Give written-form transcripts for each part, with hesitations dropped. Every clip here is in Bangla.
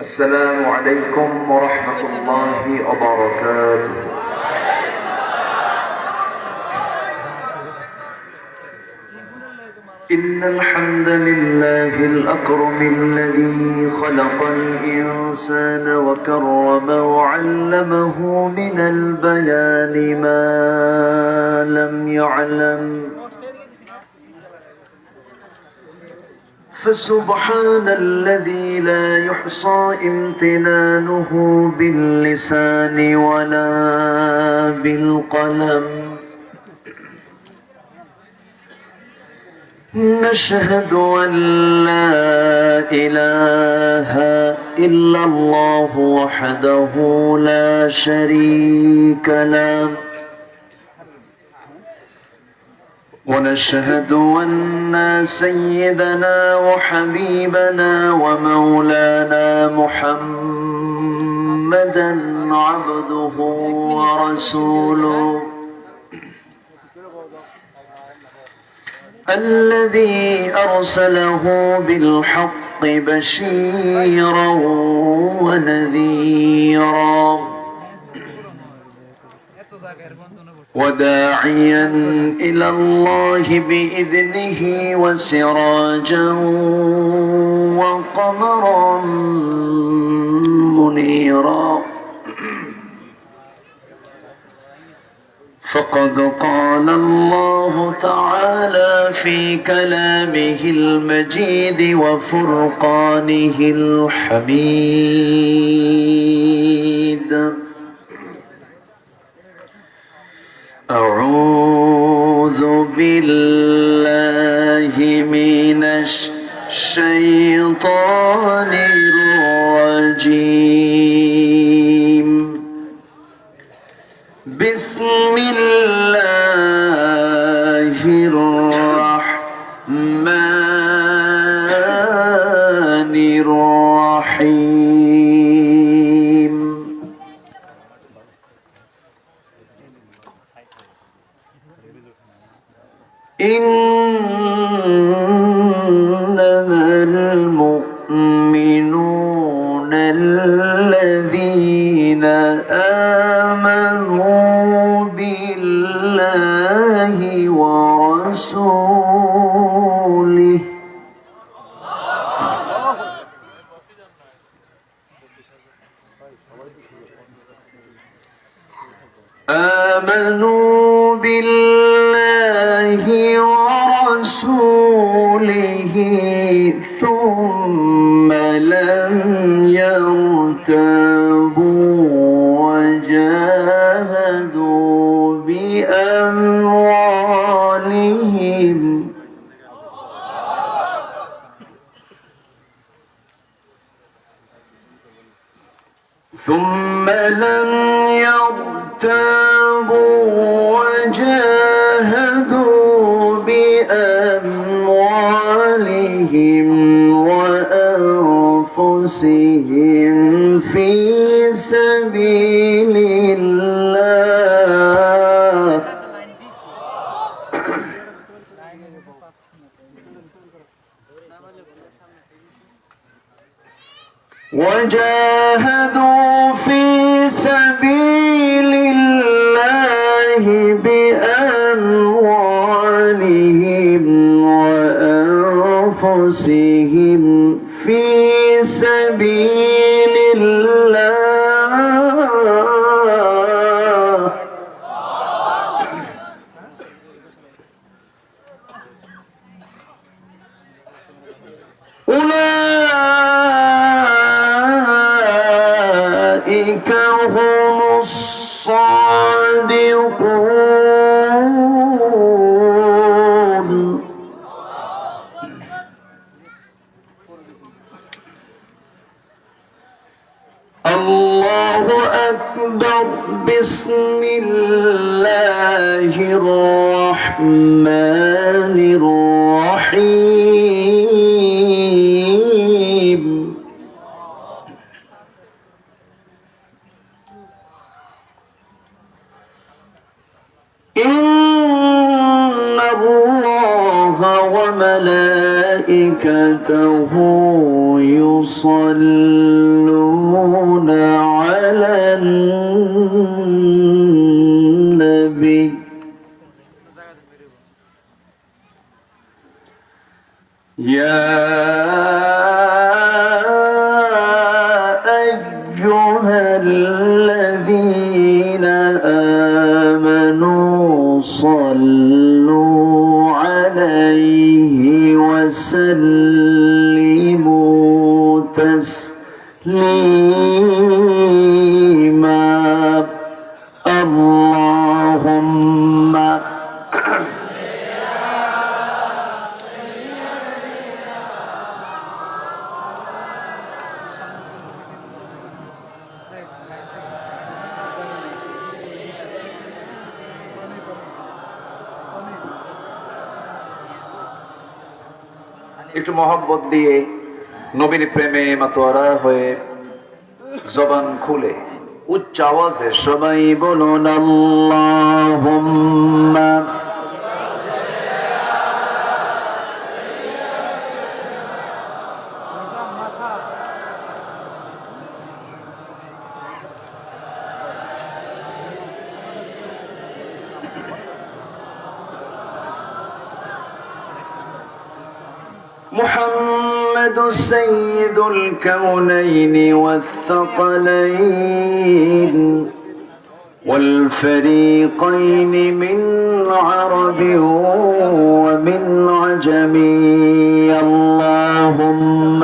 السلام عليكم ورحمة الله وبركاته. إن الحمد لله الأكرم الذي خلق الإنسان وكرم وعلمه من البيان ما لم يعلم، فسبحان الذي لا يحصى امتنانه باللسان ولا بالقلم. نشهد أن لا إله إلا الله وحده لا شريك له، ونشهد أن سيدنا وحبيبنا ومولانا محمدا عبده ورسوله الذي أرسله بالحق بشيرا ونذيرا وداعيا إلى الله بإذنه وسراجا وقمرا منيرا. فقد قال الله تعالى في كلامه المجيد وفرقانه الحميد: أعوذ بالله من الشيطان الرجيم. بسم الله الرحمن الرحيم. إنما المؤمنون الذين آمنوا بالله ورسوله آمنوا بالله ورسوله ثم لم يرتابوا وجاهدوا بأموالهم وجاهدوا بأموالهم وأنفسهم في سبيل الله وجاهدوا في سبيل الله بأموالهم وأنفسهم في سبيل الله أولئك هم الصادقون. الله أكبر. بسم الله الرحمن الرحيم. إن الله وملائكته يصلون يصلون على النبي يا أيها الذين آمنوا صلوا عليه وسلموا تسليما اللهم একটু মহব্বত দিয়ে নবীর প্রেমে মাতোয়ারা হয়ে জবান খুলে উচ্চ আওয়াজে সবাই বলুন আল্লাহুম্মা محمد سيد الكونين والثقلين والفريقين من عرب ومن عجم اللهم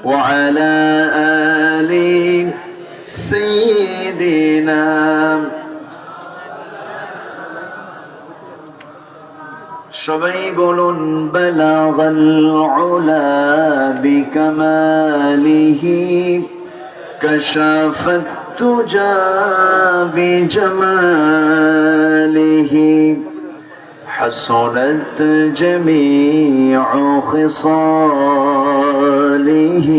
وعلى آل سيدنا সবাই বলুন بلغ العلا بكماله كشف التجى بجماله حسنت جميع خصاله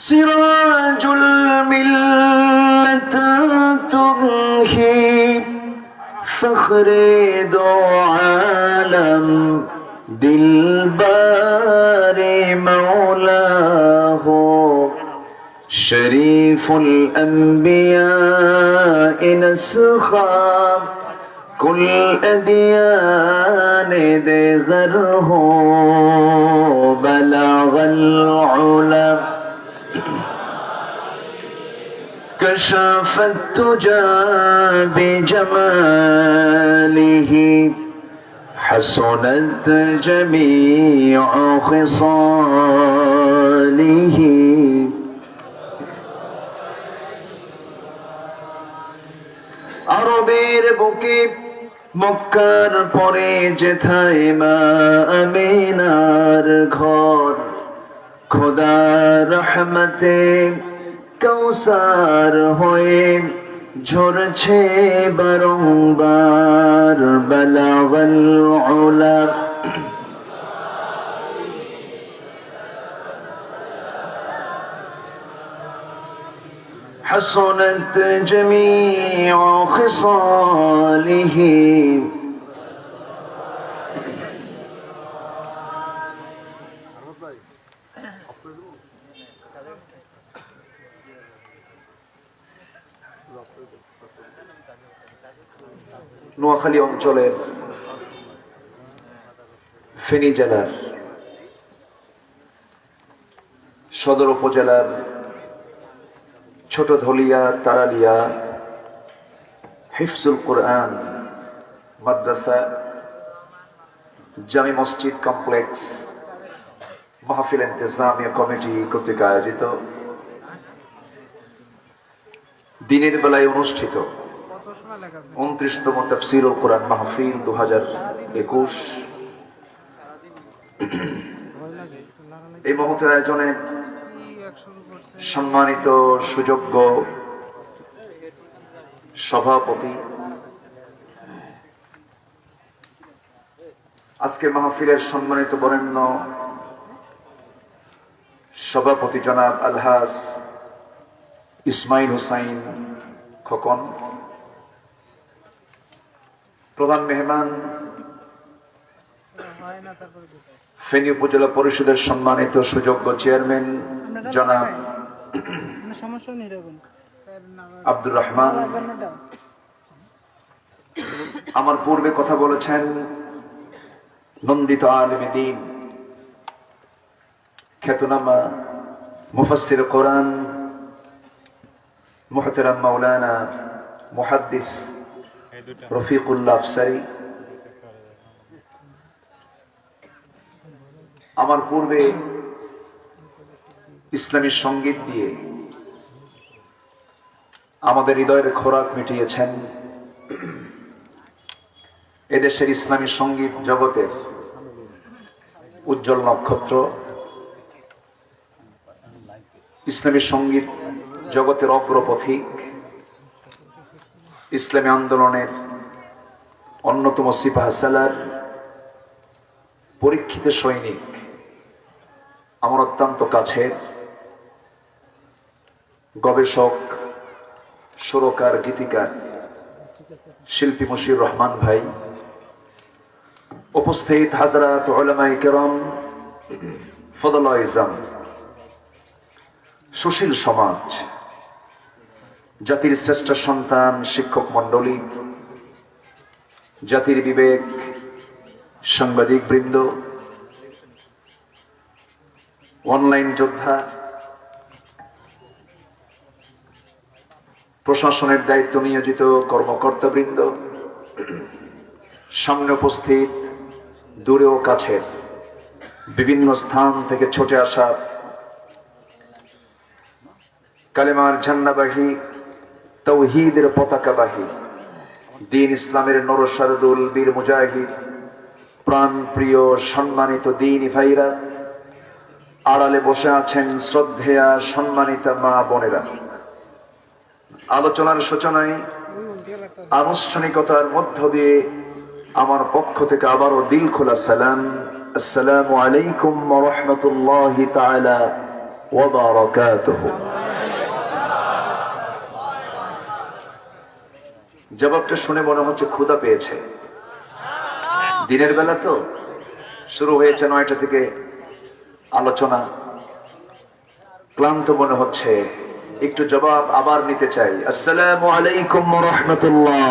سراج الملة تمحي فخر دو عالم دلبار مولاه شريف الأنبياء نسخا كل أديان دغره بلغ العلا كشف التجى بجماله حسنت جميع خصاله আরবের বুকে মক্কার পরে যেথায় মা আমিনার ঘর খোদার রহমতে কৌসার হয়ে ঝরছে বারংবার বলাগল উলা حسنت جميع خصاله নোয়াখালী অঞ্চলের ফেনী জেলার সদর উপজেলার ছোট ধলিয়া তারালিয়া হিফজুল কোরআন মাদ্রাসা জামি মসজিদ কমপ্লেক্স মাহফিল ইন্তেজামিয়া কমিটি কর্তৃক আয়োজিত দিনের বেলায় অনুষ্ঠিত 29তম তাফসীরুল কোরআন মাহফিল 2021 এই মহতের আয়োজনে সম্মানিত সুযোগ্য সভাপতি, আজকের মাহফিলের সম্মানিত বরেণ্য সভাপতি জনাব আলহাজ ইসমাইল হুসাইন খোকন, প্রধান মেহমান ফেনী উপজেলা পরিষদের সম্মানিত সুযোগ্য চেয়ারম্যান জনাব আব্দুর রহমান, আমার পূর্বে কথা বলেছেন নন্দিত আলেমে দ্বীন, খ্যাতনামা মুফাসসির কোরআন মুহতারাম মাওলানা মুহাদ্দিস রফিকুল্লাহ আফসারী, আমার পূর্বে ইসলামী সঙ্গীত দিয়ে আমাদের হৃদয়ের খোরাক মিটিয়েছেন এদেশের ইসলামী সঙ্গীত জগতের উজ্জ্বল নক্ষত্র, ইসলামী সঙ্গীত জগতের অগ্রপথিক, ইসলামী আন্দোলনের অন্যতম সিপাহসালার, পরীক্ষিত সৈনিক, আমার অত্যন্ত কাছের গবেষক, সুরকার, গীতিকার, শিল্পী মুশির রহমান ভাই, উপস্থিত হাজরাত উলামায়ে কেরাম, ফদলায়ে ইজাম, সুশীল সমাজ, জাতির শ্রেষ্ঠ সন্তান, শিক্ষক মণ্ডলী, জাতির বিবেক, সাংবাদিক বৃন্দ, অনলাইন যোদ্ধা, প্রশাসনের দায়িত্ব নিয়োজিত কর্মকর্তা বৃন্দ, সামনে উপস্থিত, দূরে ও কাছের বিভিন্ন স্থান থেকে ছুটে আসা কালেমার ঝান্ডাবাহী, তাওহীদের পতাকাবাহী, দ্বীন ইসলামের নরসারদুল বীর মুজাহিদ, প্রাণ প্রিয় সম্মানিত দ্বীনী ভাইরা, আড়ালে বসে আছেন শ্রদ্ধেয়া সম্মানিতা মা বোনেরা, আলোচনার সূচনায় আনুষ্ঠানিকতার মধ্য দিয়ে আমার পক্ষ থেকে আবারও দিল খোলা সালাম, আসসালামু আলাইকুম ওয়া রাহমাতুল্লাহি তাআলা ওয়া বারাকাতুহু। জবাবটা শুনে মনে হচ্ছে ক্ষুধা পেয়েছে। দিনের বেলা তো শুরু হয়েছে 9টা থেকে আলোচনা, ক্লান্ত মনে হচ্ছে, একটু জবাব আবার নিতে চাই। আসসালামু আলাইকুম ওয়া রাহমাতুল্লাহ।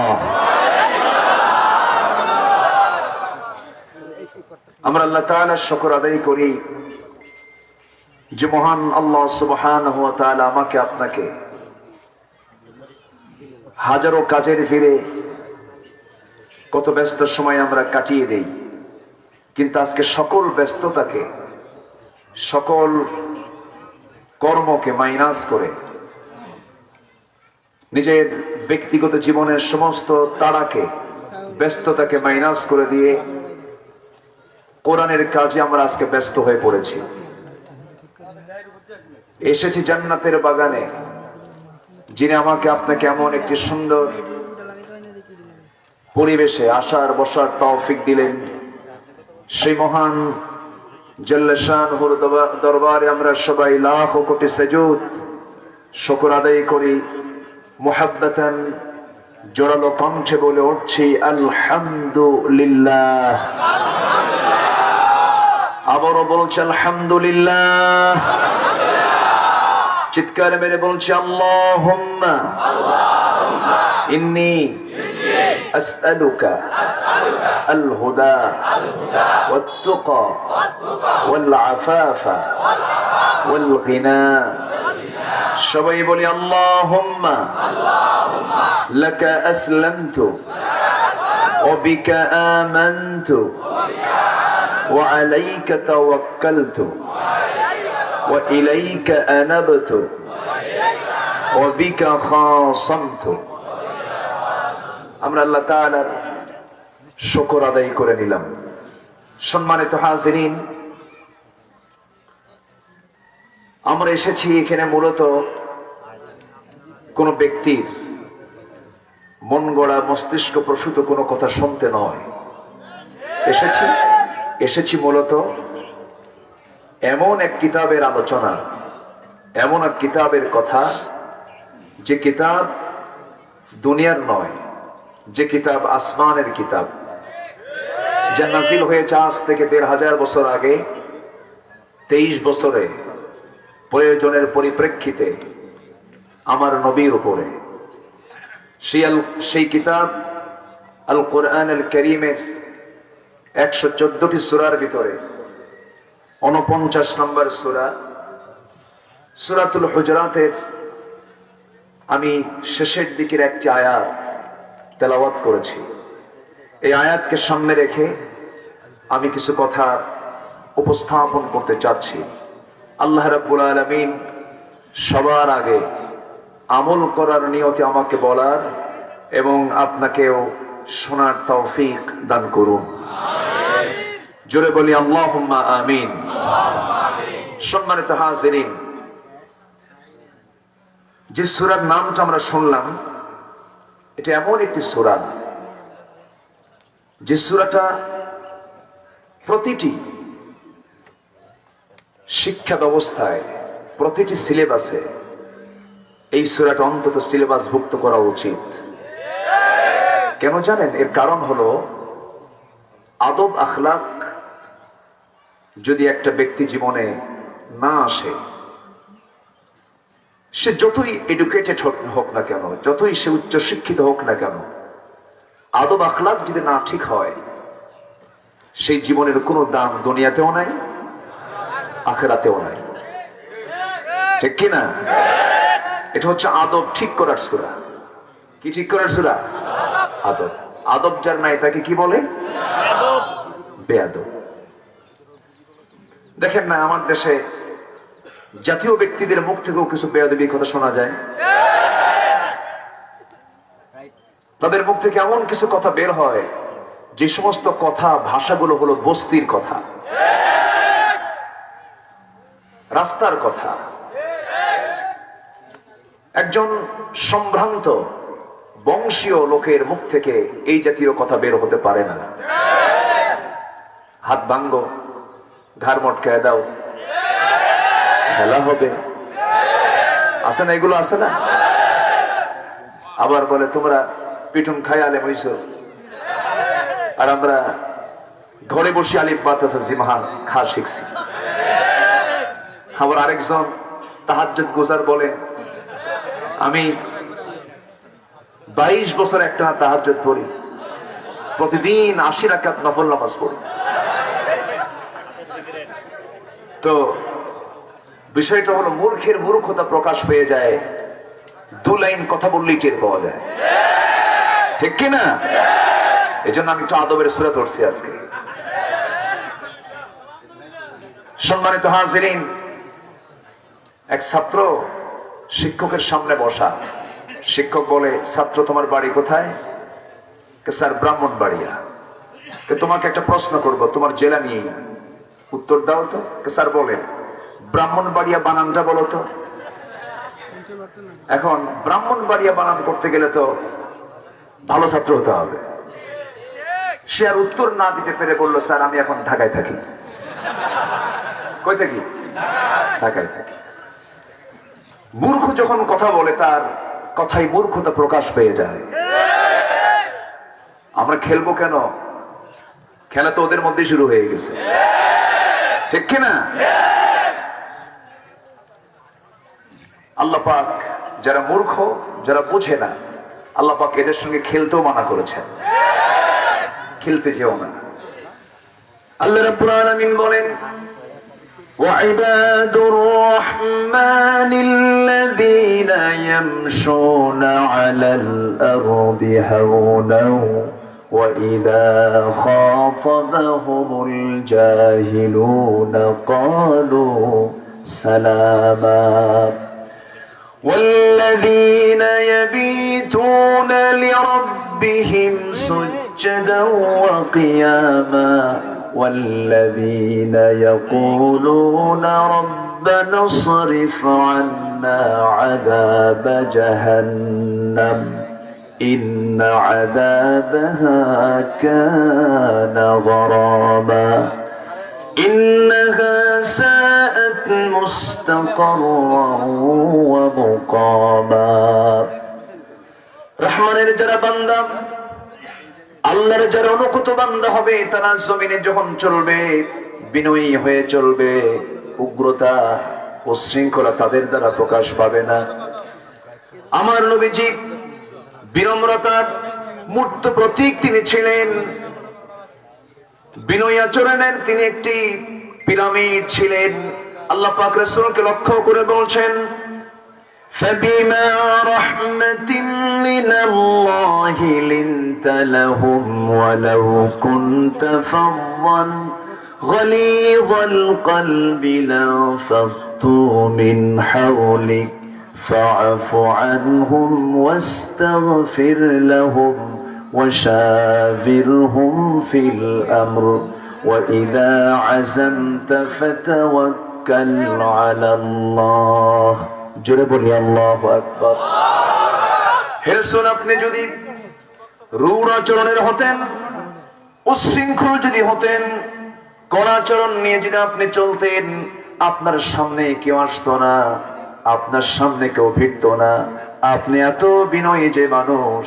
আমরা আল্লাহ তাআলার শুকর আদায় করি যে মহান আল্লাহ সুবহানাহু ওয়া তাআলা আমাকে আপনাকে হাজারো কাজের ভিড়ে কত ব্যস্ত সময় আমরা কাটিয়ে দেই, কিন্তু আজকে সকল ব্যস্ততাকে, সকল কর্মকে মাইনাস করে, নিজের ব্যক্তিগত জীবনের সমস্ত তাড়াকে, ব্যস্ততাকে মাইনাস করে দিয়ে কোরআনের কাজে আমরা আজকে ব্যস্ত হয়ে পড়েছি। এসেছি জান্নাতের বাগানে, যিনি আমাকে আপনাকে এমন একটি সুন্দর পরিবেশে আসার বসার তৌফিক দিলেন, সেই মহান জাল্লা শানহুর দরবারে আমরা সবাই লাখ কোটি সুজুদ শুকর আদায় করি, মুহাব্বাতান জোরালো কণ্ঠে বলে উঠছি আলহামদুলিল্লাহ। আবারও বলছি আলহামদুলিল্লাহ। চিৎকার মেরে বলছি আল্লাহুম্মা ইন্নী আসআলুকা আল হুদা ওয়াত তুকা ওয়াল আফাফা ওয়াল গিনা। সবাই বলি আল্লাহুম্মা লাকা আসলামতু ওয়া বিকা আমানতু ওয়া আলাইকা তাওয়াক্কালতু ওয়া ইলাইকা আনাবতু ওয়া বিকা খাসামতু। আমরা আল্লাহ তাআলার শুকর আদায় করে নিলাম। সম্মানিত হাজিরিন, আমরা এসেছি এখানে মূলত কোন ব্যক্তির মন গড়া মস্তিষ্ক প্রসূত কোনো কথা শুনতে নয়। এসেছি মূলত এমন এক কিতাবের আলোচনা, এমন এক কিতাবের কথা, যে কিতাব দুনিয়ার নয়, যে কিতাব আসমানের কিতাব, যা নাজিল হয়েছে আজ থেকে ১৫০০ বছর আগে, ২৩ বছরে প্রয়োজনের পরিপ্রেক্ষিতে আমার নবীর উপরে। সেই কিতাব আল কোরআন আল কারীমের ১১৪টি সূরার ভিতরে ৪৯ নম্বর সূরা সূরাতুল হুজরাতের আমি শেষের দিকের একটি আয়াত তেলাওয়াত করেছি। এই আয়াতকে সামনে রেখে আমি কিছু কথা উপস্থাপন করতে চাচ্ছি। আল্লাহ রাব্বুল আলামিন সবার আগে আমল করার নিয়তে আমাকে বলার এবং আপনাকেও শোনার তৌফিক দান করুন। জোরে বলি আল্লাহুম্মা আমিন। সম্মানিত হাজিরিন, যে সূরার নামটা আমরা শুনলাম, এটা এমন একটি সূরা যে সূরাটা প্রতিটি শিক্ষা ব্যবস্থায়, প্রতিটি সিলেবাসে এই সূরাটা অন্তত সিলেবাসভুক্ত করা উচিত। কেন জানেন? এর কারণ হলো, আদব আখলাক যদি একটা ব্যক্তি জীবনে না আসে, সে যতই এডুকেটেড হোক না কেন, যতই সে উচ্চ শিক্ষিত হোক না কেন, আদব আখলাক যদি না ঠিক হয়, সেই জীবনের কোনো দাম দুনিয়াতেও নাই, আখিরাতেও নাই। ঠিক কিনা? এটা হচ্ছে আদব ঠিক করার সূরা। কি ঠিক করার সূরা? আদব। আদব যার নাই তাকে কি বলে? বেয়াদব। দেখেন না, আমার দেশে জাতীয় ব্যক্তিদের মুখ থেকেও কিছু বেয়াদবি কথা শোনা যায়। তাদের মুখ থেকে এমন কিছু কথা বের হয়, যে সমস্ত কথা, ভাষাগুলো হলো বস্তির কথা, রাস্তার কথা। একজন সম্ভ্রান্ত বংশীয় লোকের মুখ থেকে এই জাতীয় কথা বের হতে পারে না। হাত ভাঙ্গো, ঘাড় মটকায় দাও, খেলা হবে, আছে না? এগুলো আছে না? আবার বলে তোমরা পিটুন খাই আলেম হইছো, আর আমরা ঘরে বসে আলিফ বা তা জিমহা খা শিখছি। আবার আরেকজন তাহাজ্জুদ গুজার বলে, আমি 22 বছর একটা তাহাজ্জুদ পড়ি, প্রতিদিন 80 রাকাত নফল নামাজ পড়ি। তো বিষয়টা হলো, মূর্খের মূর্খতা প্রকাশ পেয়ে যায় 2 লাইন কথা বললেই টের পাওয়া যায়। ঠিক কিনা? এই জন্য আমি একটু আদবের সূরা ধরছি আজকে। সম্মানিত হাজিরিন, এক ছাত্র শিক্ষকের সামনে বসা। শিক্ষক বলে, ছাত্র তোমার বাড়ি কোথায়? স্যার ব্রাহ্মণবাড়িয়া। তোমাকে একটা প্রশ্ন করব, তোমার জেলা নিয়ে উত্তর দাও তো। স্যার বলেন, ব্রাহ্মণবাড়িয়া বানানটা বলো তো। এখন ব্রাহ্মণবাড়িয়া বানান করতে গেলে তো ভালো ছাত্র হতে হবে। সে আর উত্তর না দিতে পেরে বলল, স্যার আমি এখন ঢাকায় থাকি। কই থাকি? ঢাকায় থাকি। মূর্খ যখন কথা বলে, তার কথাই মূর্খতা প্রকাশ পেয়ে যায়। আমরা খেলবো কেন? খেলা তো ওদের মধ্যে শুরু হয়ে গেছে। ঠিক কিনা? আল্লাহ পাক যারা মূর্খ, যারা বোঝে না, আল্লাহ পাক এদের সঙ্গে খেলতেও মানা করেছেন। খেলতে যেও না। আল্লাহ রাব্বুল আলামিন বলেন, وعباد الرحمن الذين يمشون على الأرض هونا وإذا خاطبهم الجاهلون قالوا سلاما والذين يبيتون لربهم سجدا وقياما والذين يقولون ربنا اصرف عنا عذاب جهنم إن عذابها كان غراما إنها ساءت مستقرا ومقاما রহমানের যারা বান্দা, আল্লাহর যারা অনুগত বান্দা হবে, তারা জমিনে যখন চলবে বিনয়ী হয়ে চলবে, উগ্রতা ও শৃঙ্খলা তাদের দ্বারা প্রকাশ পাবে না। আমার নবীজি বিনম্রতার মূর্ত প্রতীক তিনি ছিলেন, বিনয়ী আচরণের তিনি একটি পিরামিড ছিলেন। আল্লাহ পাক রাসূলকে লক্ষ্য করে বলছেন, فبما رحمة من الله لنت لهم ولو كنت فظا غليظ القلب لانفضوا من حولك فاعف عنهم واستغفر لهم وشاورهم في الأمر وإذا عزمت فتوكل على الله জোরে বলি আল্লাহু আকবার। হে রাসূল, আপনি যদি রূঢ় আচরণের হতেন, উচ্ছৃঙ্খল যদি হতেন, কড়া আচরণ নিয়ে যদি আপনি চলতেন, আপনার সামনে কেউ আসতো না, আপনার সামনে কেউ ভিড়তো না। আপনি এত বিনয়ী যে মানুষ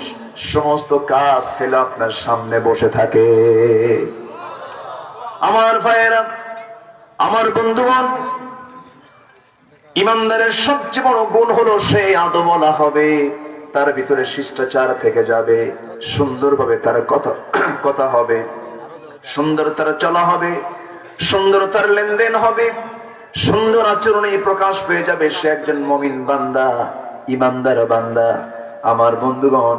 সমস্ত কাজ ফেলে আপনার সামনে বসে থাকে। আমার ভাইয়েরা, আমার বন্ধুগণ, ইমানদারের সবচেয়ে বড় গুণ হলো সে আদবলা হবে, তার ভিতরে শিষ্টাচার থেকে যাবে, সুন্দরভাবে তার কথা হবে, সুন্দর তার চলা হবে, সুন্দর তার লেনদেন হবে, সুন্দর আচরণে প্রকাশ পেয়ে যাবে সে একজন মুমিন বান্দা, ইমানদার বান্দা। আমার বন্ধুগণ,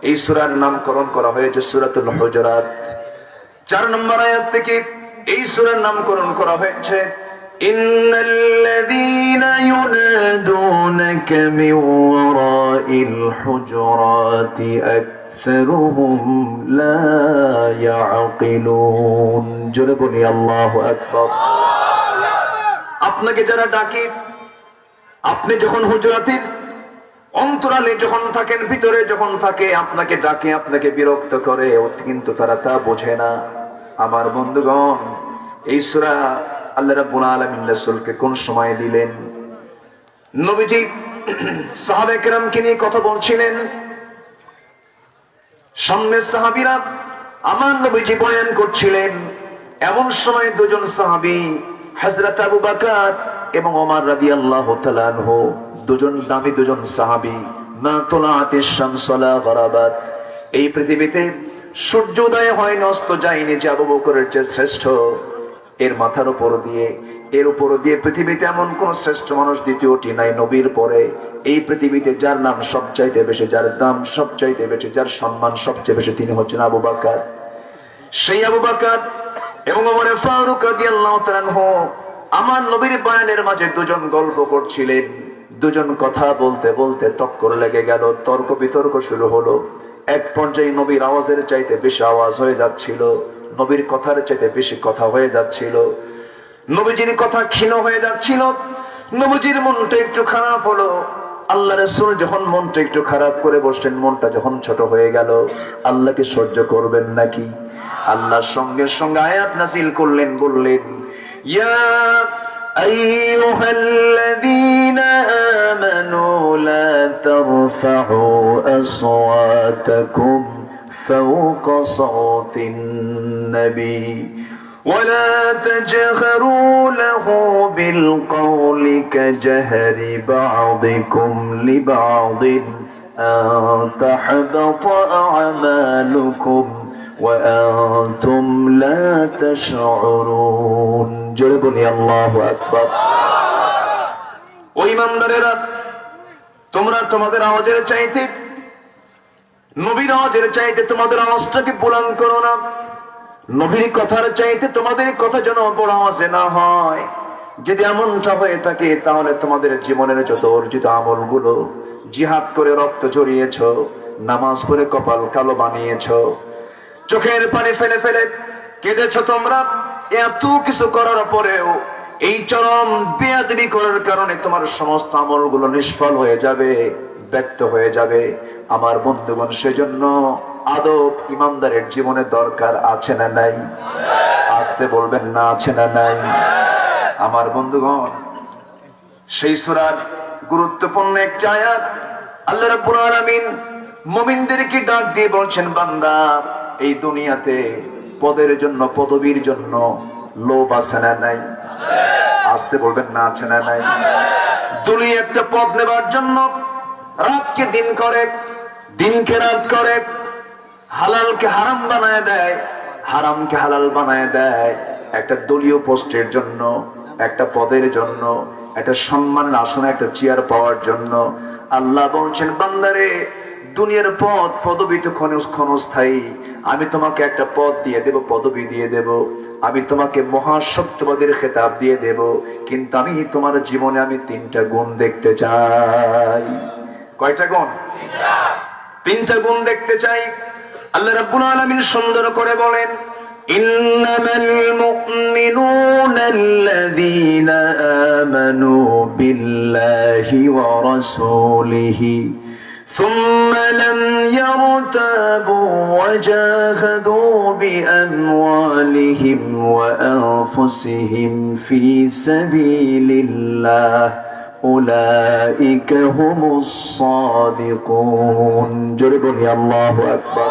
এই সূরার নামকরণ করা হয়েছে সূরাতুল হুজুরাত। 4 নম্বর আয়াত থেকে এই সূরার নামকরণ করা হয়েছে ইন্নাল্লাযীনা ইউনাদুনাকা মিন ওয়ারাইল হুজুরাতি আকসারুহুম লা ইয়াকিলুন। জোরে বলি আল্লাহু আকবার। আপনাকে যারা ডাকে, আপনি যখন হুজুরাতের অন্তরালে যখন থাকেন, ভিতরে যখন থাকে, আপনাকে ডাকে, আপনাকে বিরক্ত করে, কিন্তু তারা তা বোঝে না। আমার বন্ধুগণ, এই সূরা আল্লাহ রাব্বুল আলামিন রাসূলকে কোন সময় দিলেন? নবীজি সাহাবায়ে কেরামকে নিয়ে কথা বলছিলেন, সামনে সাহাবীরা আমার নবীজি বয়ান করছিলেন। এমন সময় দুজন সাহাবী, হযরত আবু বকর এবং ওমর রাদিয়াল্লাহু তাআলা আনহু, দুজন দামি দুজন সাহাবী, মা তুলাতিশ শামস ওয়ালা গরাবাত, এই পৃথিবীতে সূর্য উদয় হয় না, অস্ত যায়নি, যে আবু বকরের চেয়ে শ্রেষ্ঠ, এর মাথার উপর দিয়ে, এর উপর দিয়ে পৃথিবীতে এমন কোন শ্রেষ্ঠ মানুষ দ্বিতীয়টি নাই নবীর পরে। এই পৃথিবীতে যার নাম সবচাইতে বেশি, যার দাম সবচাইতে বেশি, যার সম্মান সবচেয়ে বেশি, তিনি হচ্ছেন আবু বকর। সেই আবু বকর এবং ওমর ফারুক রাদিয়াল্লাহু তাআলা আনহু আমার নবীর বয়ানের মাঝে দুজন গল্প করছিলেন। দুজন কথা বলতে বলতে টক্কর লেগে গেল, তর্ক বিতর্ক শুরু হলো। এক পর্যায়ে নবীর আওয়াজের চাইতে বেশি আওয়াজ হয়ে যাচ্ছিল, নবীর কথার চাইতে বেশি কথা হয়ে যাচ্ছিল, নবীজির কথা ক্ষীণ হয়ে যাচ্ছিল। নবীজির মনটা একটু খারাপ হলো। আল্লাহ রাসূল যখন মনটা একটু খারাপ করে বসলেন, মনটা যখন ছোট হয়ে গেল, আল্লাহকে সহ্য করবেন নাকি? আল্লাহর সঙ্গে সঙ্গে আয়াত নাযিল করলেন, বললেন, ইয়া আইয়ুহাল্লাযীনা আমানু লা তারফাউ আসওয়াতাকুম ফাওকা সাওতিন নবী ولا تجهروا له بالقول كجهر بعضكم لبعض أن تحبط أعمالكم وأنتم لا تشعرون جربني الله أكبر ইমানদারেরা, তোমরা তোমাদের আওয়াজের চাইতে, নবীর আওয়াজের চাইতে তোমাদের আওয়াজটাকে বুলন্দ করো না। নবীর কথার চাইতে তোমাদের কথা যেন বড় আওয়াজে না হয়। যদি এমনটা হয়ে থাকে, তাহলে তোমাদের জীবনের যত অর্জিত আমলগুলো, জিহাদ করে রক্ত ঝরিয়েছ, নামাজ পড়ে কপাল কালো বানিয়েছ, চোখের পানি ফেলে ফেলে কেঁদেছ, তোমরা এত কিছু করার পরেও এই চরম বেয়াদবি করার কারণে তোমার সমস্ত আমলগুলো নিষ্ফল হয়ে যাবে, ব্যর্থ হয়ে যাবে। আমার বন্ধুগণ, সেজন্য আদব ইমানদারের জীবনে দরকার আছে না নাই? আজ আসতে বলবেন না আছে না নাই? আমার বন্ধুগণ, সেই সূরার গুরুত্বপূর্ণ একটি আয়াত আল্লাহ রাব্বুল আলামিন মুমিনদেরকে ডাক দিয়ে বলছেন, বান্দা এই দুনিয়াতে পদের জন্য, পদবীর জন্য লোভ আছে না নাই? আসতে বলবেন না আছে না নাই? দুনিয়া একটা পদ নেবার জন্য রাতকে দিন করে, দিনকে রাত করে, হালালকে হারাম বানায় দেয়, হারামকে হালাল বানায় দেয়, একটা দলীয় পোস্টের জন্য, একটা পদের জন্য, একটা সম্মানের আসনে একটা চেয়ার পাওয়ার জন্য। আল্লাহ বলছেন, বান্দারে দুনিয়ার পদ পদবী তো ক্ষণস্থায়ী। আমি তোমাকে একটা পদ দিয়ে দেব, পদবী দিয়ে দেব, আমি তোমাকে মহাসত্যবাদীর খেতাব দিয়ে দেব, কিন্তু আমি তোমার জীবনে আমি তিনটা গুণ দেখতে চাই। কয়টা গুণ? তিনটা গুণ দেখতে চাই। আল্লাহ রাব্বুল আলামিন সুন্দর করে বলেন, ইন্নামাল মুমিনুনা আল্লাযীনা আমানু বিল্লাহি ওয়া রাসূলিহি সুম্মা লাম ইয়ারতাবু ওয়া জাহাদু বিআমওয়ালিহিম ওয়া আনফুসিহিম ফি সাবিলিল্লাহ উলাইকা হুমুস সাদিকুন। জোরে বলি আল্লাহু আকবার।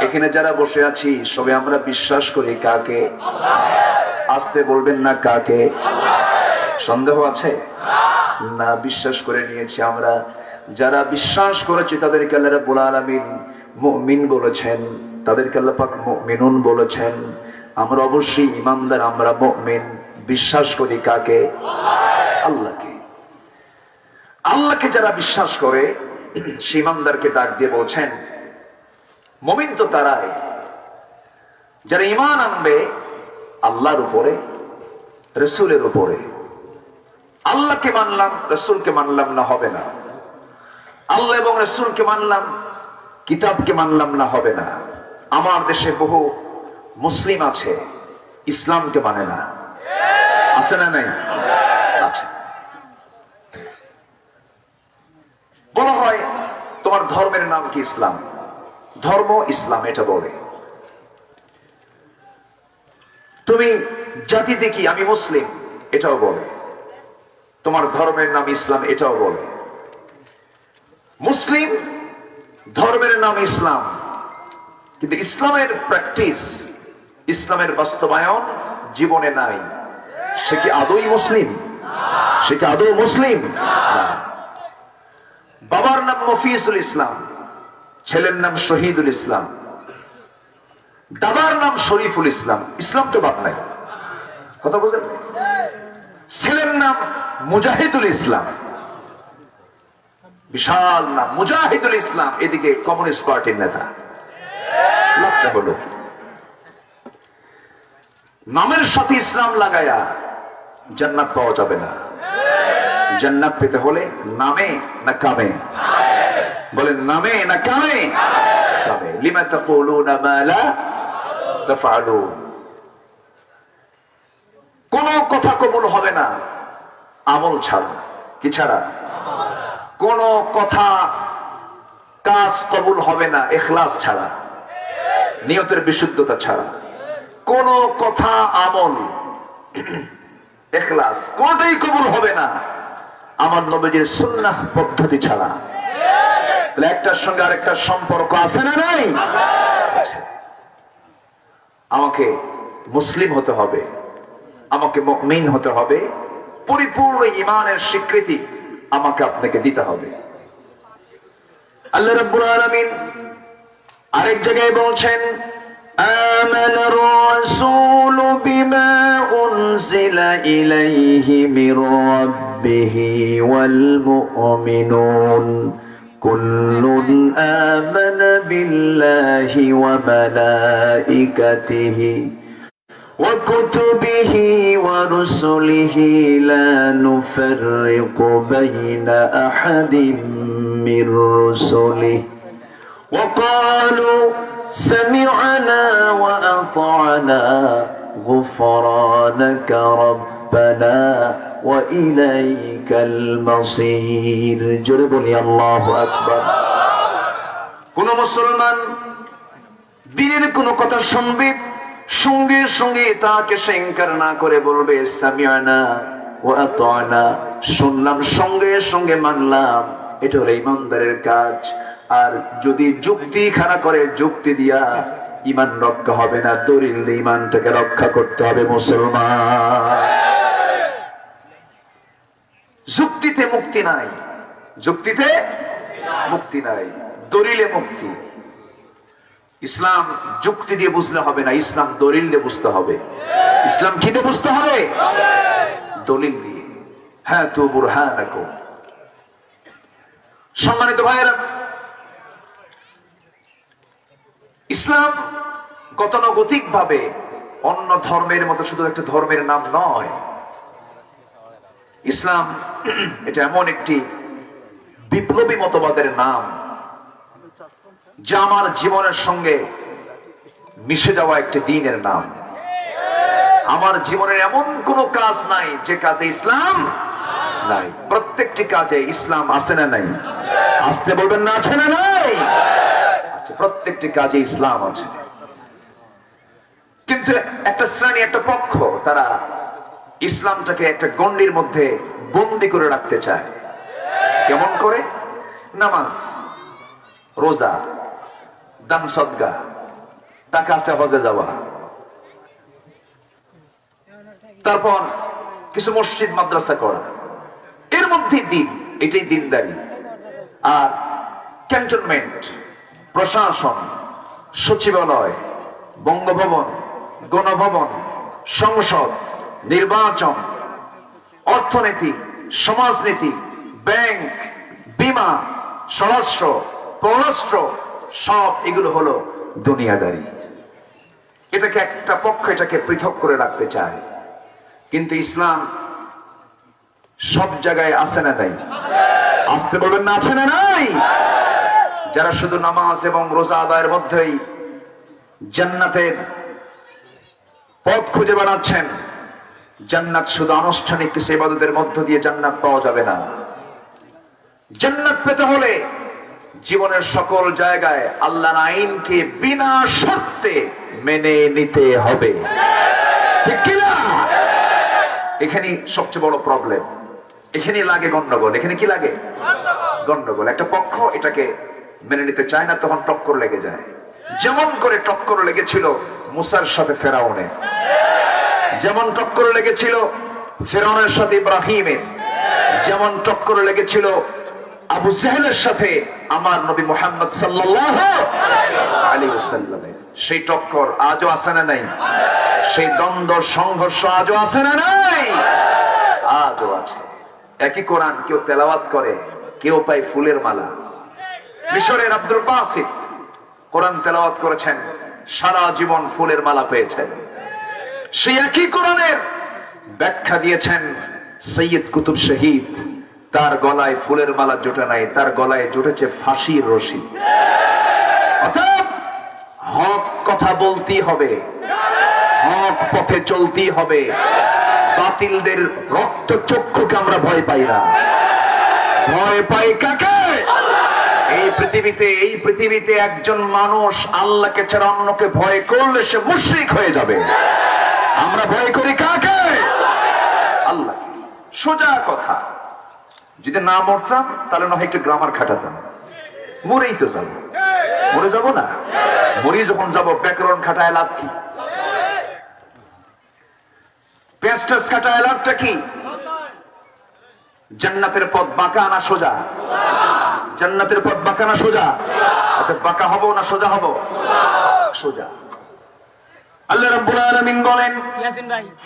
এখানে যারা বসে আছি সবে আমরা বিশ্বাস করি কাকে? আসতে বলবেন না কাকে? সন্দেহ আছে না? বিশ্বাস করে নিয়েছি আমরা। যারা বিশ্বাস করেছি তাদেরকে আল্লাহ রাব্বুল আলামিন মুমিন বলেছেন, তাদেরকে আল্লাহ পাক মুমিনুন বলেছেন। আমরা অবশ্যই ঈমানদার, আমরা মুমিন। বিশ্বাস করি কাকে? আল্লাহকে। আল্লাহকে যারা বিশ্বাস করে সেই ঈমানদারকে ডাক দিয়ে বলছেন, মুমিন তো তারাই যারা ঈমান আনবে আল্লাহর উপরে, রাসূলের উপরে। আল্লাহকে মানলাম, রাসূলকে মানলাম না, হবে না। আল্লাহ এবং রাসূলকে মানলাম, কিতাবকে মানলাম না, হবে না। আমার দেশে বহু মুসলিম আছে ইসলামকে মানে না, আছে না নাই? আছে। বলা হয় তোমার ধর্মের নাম কি? ইসলাম। ধর্ম ইসলাম এটা বলে। তুমি জাতিতে কি? আমি মুসলিম, এটাও বলে। তোমার ধর্মের নাম ইসলাম, এটাও বলে। মুসলিম ধর্মের নাম ইসলাম, কিন্তু ইসলামের প্র্যাকটিস, ইসলামের বাস্তবায়ন জীবনে নাই। সে কি আদৌ মুসলিম? সে কি আদৌ মুসলিম? বাবার নাম মফিজুল ইসলাম, ছেলের নাম শহীদুল ইসলাম, দাদার নাম শরীফুল ইসলাম, ইসলাম তো বাদ নাই। কথা বুঝলেন? ছেলের নাম মুজাহিদুল ইসলাম, বিশাল নাম মুজাহিদুল ইসলাম, এদিকে কমিউনিস্ট পার্টির নেতা। লাভটা হলো কি? নামের সাথে ইসলাম লাগায়া জান্নাত পাওয়া যাবে না। জান্নাত পেতে হলে নামে না কামে? বলেন নামে না কামে? কামে। লিমা তাকুলুনা মা লা তাফআলুন। কোন কথা কবুল হবে না আমল ছাড়া। কি ছাড়া? কোন কথা কাজ কবুল হবে না ইখলাস ছাড়া, নিয়তের বিশুদ্ধতা ছাড়া। কোন কথা, আমল, ইখলাস কোনটাই কবুল হবে না আমার নবীজির সুন্নাহ পদ্ধতি ছাড়া। তাহলে একটার সঙ্গে আরেকটার সম্পর্ক আছে না নাই? আমাকে মুসলিম হতে হবে, আমাকে মুমিন হতে হবে, পরিপূর্ণ ঈমানের স্বীকৃতি আমাকে আপনাকে দিতে হবে। আল্লাহ রাব্বুল আলামিন আরেক জায়গায় বলছেন, আমানার রাসূলু বিমা উনজিলা ইলাইহি মির রাব্বিহি ওয়াল মুমিনুন কুল্লুন আমানা বিল্লাহি ওয়া মালাইকাতিহি وكتبه ورسله لا نفرق بين أحد من رسله وقالوا سمعنا وأطعنا غفرانك ربنا وإليك المصير। جرب لي الله أكبر। কোন মুসলমান দিনের কোন কথা শুনবে, সঙ্গে সঙ্গে তাকে সে ইনকার না করে বলবে সামিআনা ওয়া আতানা, শুনলাম সঙ্গে সঙ্গে মানলাম। এটা হলো ইমানদারের কাজ। আর যদি যুক্তি খাড়া করে, যুক্তি দিয়া ইমান রক্ষা হবে না, দলিল দিয়ে ইমানটাকে রক্ষা করতে হবে মুসলমান। যুক্তিতে মুক্তি নাই, যুক্তিতে মুক্তি নাই, দলিলে মুক্তি। ইসলাম যুক্তি দিয়ে বুঝলে হবে না, ইসলাম দলিল দিয়ে বুঝতে হবে। ইসলাম কি দিয়ে বুঝতে হবে? দলিল দিয়ে। হ্যাঁ তু বুরহানাকুম। সম্মানিত ভাইয়েরা, ইসলাম গতানুগতিক ভাবে অন্য ধর্মের মতো শুধু একটা ধর্মের নাম নয়। ইসলাম এটা এমন একটি বিপ্লবী মতবাদের নাম, যা আমার জীবনের সঙ্গে মিশে যাওয়া একটি দ্বীনের নাম। আমার জীবনের এমন কোন কাজ নাই যে কাজে ইসলাম নাই। প্রত্যেকটি কাজে ইসলাম আছে না নাই? আসতে বলবেন না, আছে না নাই? আচ্ছা, প্রত্যেকটি কাজে ইসলাম আছে। কিন্তু একটা শ্রেণী, একটা পক্ষ, তারা ইসলামটাকে একটা গণ্ডির মধ্যে বন্দি করে রাখতে চায়। কেমন করে? নামাজ, রোজা, দান সদকা, টাকা আছে হজে যাওয়া, তারপর কিছু মসজিদ মাদ্রাসা করা, এর মধ্যে দিন, এটাই দিনদারি। আর ক্যান্টনমেন্ট, প্রশাসন, সচিবালয়, বঙ্গভবন, গণভবন, সংসদ, নির্বাচন, অর্থনীতি, সমাজনীতি, ব্যাংক, বীমা, স্বরাষ্ট্র, পররাষ্ট্র, সব এগুলো হলো দুনিয়াদারি। এটাকে একটা পক্ষ এটাকে পৃথক করে রাখতে চায়। কিন্তু ইসলাম সব জায়গায় আছে না নাই? আসতে বলবেন না, আছে না নাই? যারা শুধু নামাজ এবং রোজা আদায়ের মধ্যেই জান্নাতের পথ খুঁজে বেড়াচ্ছেন, জান্নাত শুধু আনুষ্ঠানিক কিছু ইবাদতের মধ্য দিয়ে জান্নাত পাওয়া যাবে না। জান্নাত পেতে হলে জীবনের সকল জায়গায় আল্লাহর আইনকে বিনা শর্তে মেনে নিতে হবে, ঠিক কিনা? এখানে সবচেয়ে বড় প্রবলেম, এখানে লাগে গন্ডগোল। এখানে কি লাগে? গন্ডগোল। একটা পক্ষ এটাকে মেনে নিতে চায় না, তখন টক্কর লেগে যায়। যেমন করে টক্কর লেগেছিল মুসার সাথে ফেরাউনের, যেমন টক্কর লেগেছিল ফেরাউনের সাথে ইব্রাহিমের, যেমন টক্কর লেগেছিল আবু জাহেলের সাথে আমার নবী মুহাম্মদ সাল্লাল্লাহু আলাইহি ওয়াসাল্লামের। সেই টক্কর আজও আছে না নাই? সেই দ্বন্দ্ব সংঘর্ষ আজও আছে না নাই? আজও আছে। একই কোরআন কেউ তেলাওয়াত করে, কেউ পায় ফুলের মালা। মিশরের আব্দুল বাসিত কোরআন তেলাওয়াত করেছেন, সারা জীবন ফুলের মালা পেয়েছেন। সেই একই কোরআনের ব্যাখ্যা দিয়েছেন সৈয়দ কুতুব শহীদ। তার গলায় ফুলের মালা জোটে নাই, তার গলায় জুটেছে ফাঁসির রশি। অতএব হক কথা বলতেই হবে, হক পথে চলতেই হবে। বাতিলদের রক্ত চক্ষুকে আমরা ভয় পাই না। ভয় পাই কাকে? এই পৃথিবীতে একজন মানুষ আল্লাহকে ছাড়া অন্যকে ভয় করলে সে মুশরিক হয়ে যাবে। আমরা ভয় করি কাকে? আল্লাহ। সোজা কথা। যদি না মরতাম তাহলে না হয় একটু গ্রামার খাটাতাম। মরেই তো যাবো, মরে যাবো না? মরি যখন যাবো, ব্যাকরণ খাটায় লাভ কি? পেস্টাস খাটায় লাভটা কি? জান্নাতের পথ বাঁকা না সোজা? জান্নাতের পথ বাঁকা না সোজা? অর্থাৎ বাঁকা হবো না সোজা হবো? সোজা। আল্লাহ রাব্বুল আলামিন বলেন,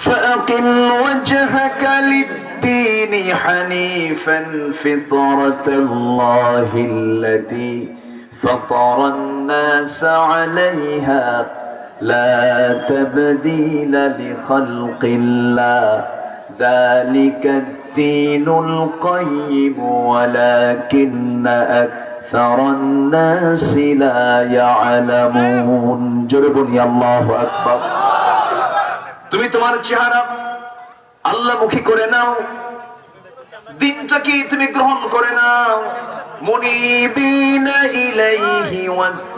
ফাকিম ওয়াজহাকা লিদ-দীনি হানিফান ফিতরাতাল্লাহিল্লাতী ফাতারান-নাস আলাইহা লা তাবদীলা লিখালকিল্লাহ যালিকা আদ-দীনুল কাইয়্যিম ওয়ালাকিন্না আকসারান নাসি লা ইয়ালামুন। জোরে বলি আল্লাহু আকবার। তুমি তোমার চেহারা আল্লাহমুখী করে নাও, দিনটা কি তুমি গ্রহণ করে নাও। মুনিবিনা ইলাইহি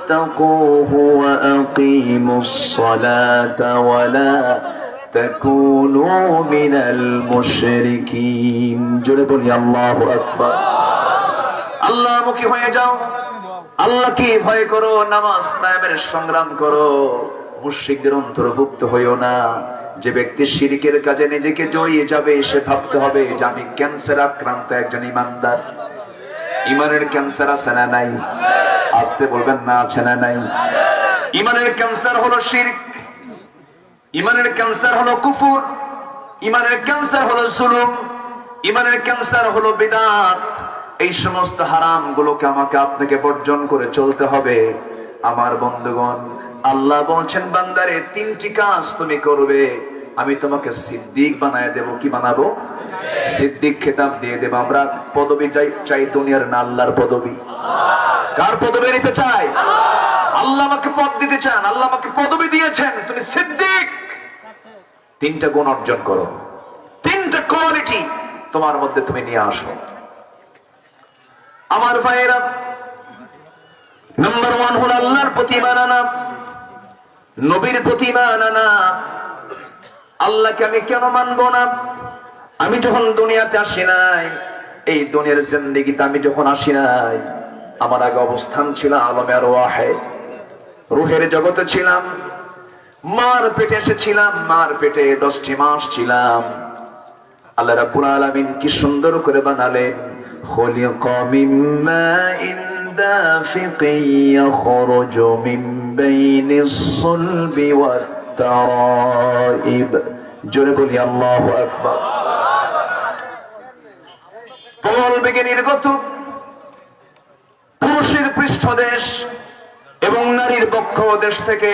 واتقوه وأقيموا الصلاة ولا تكونوا من المشركين জোরে বলি আল্লাহু আকবার আল্লাহ মুখী হয়ে যাও আল্লাহকে ভয় করো নামাজ কায়েমের সংগ্রাম করো মুশরিকদের অন্তর্ভুক্ত হইও না যে ব্যক্তি শিরকের কাজে নিজেকে জড়িয়ে যাবে সে ভাবতে হবে যে আমি ক্যান্সার আক্রান্ত একজন ঈমানদার ঈমানের ক্যান্সার আছে না নাই আসতে বলবেন না আছে না নাই ঈমানের ক্যান্সার হলো শিরক ঈমানের ক্যান্সার হলো কুফর ঈমানের ক্যান্সার হলো জুলুম ঈমানের ক্যান্সার হলো বিদআত এই সমস্ত হারাম গুলোকে আমাকে আপনাকে বর্জন করে চলতে হবে আমার বন্ধুগণ আল্লাহ বলছেন বান্দারে তিনটি কাজ তুমি করবে আমি তোমাকে সিদ্দিক বানায় দেব কি বানাবো সিদ্দিক খেতাব দিয়ে দেব আমরা পদবি চাই দুনিয়ার না আল্লাহর পদবি কার পদবি নিতে চাই আল্লাহ আমাকে পদ দিতে চান আল্লাহ আমাকে পদবি দিয়েছেন তুমি সিদ্দিক তিনটা গুণ অর্জন করো তিনটা কোয়ালিটি তোমার মধ্যে তুমি নিয়ে আসো আমার ভাইয়েরা নাম্বার 1 হলো আল্লাহর প্রতি ঈমান আনা নবীর প্রতি ঈমান আনা আল্লাহকে আমি কেন মানবো না আমি যখন দুনিয়াতে আসি নাই এই দুনিয়ার জিন্দেগিতে আমি যখন আসি নাই আমার আগে অবস্থান ছিল আলমে আরওয়াহে রূহের জগতে ছিলাম মার পেটে এসেছিলাম মার পেটে 10টি মাস ছিলাম আল্লাহ রাব্বুল আলামিন কি সুন্দর করে বানালেন খুলিকা মিন মাইন দাফিকিন ইয়াখরুজু মিন বাইনিস সুলবি ওয়াত তারাইব জোরে বলি আল্লাহু আকবার প্রবল বেগে নির্গত পুরুষের পৃষ্ঠদেশ এবং নারীর বক্ষ দেশ থেকে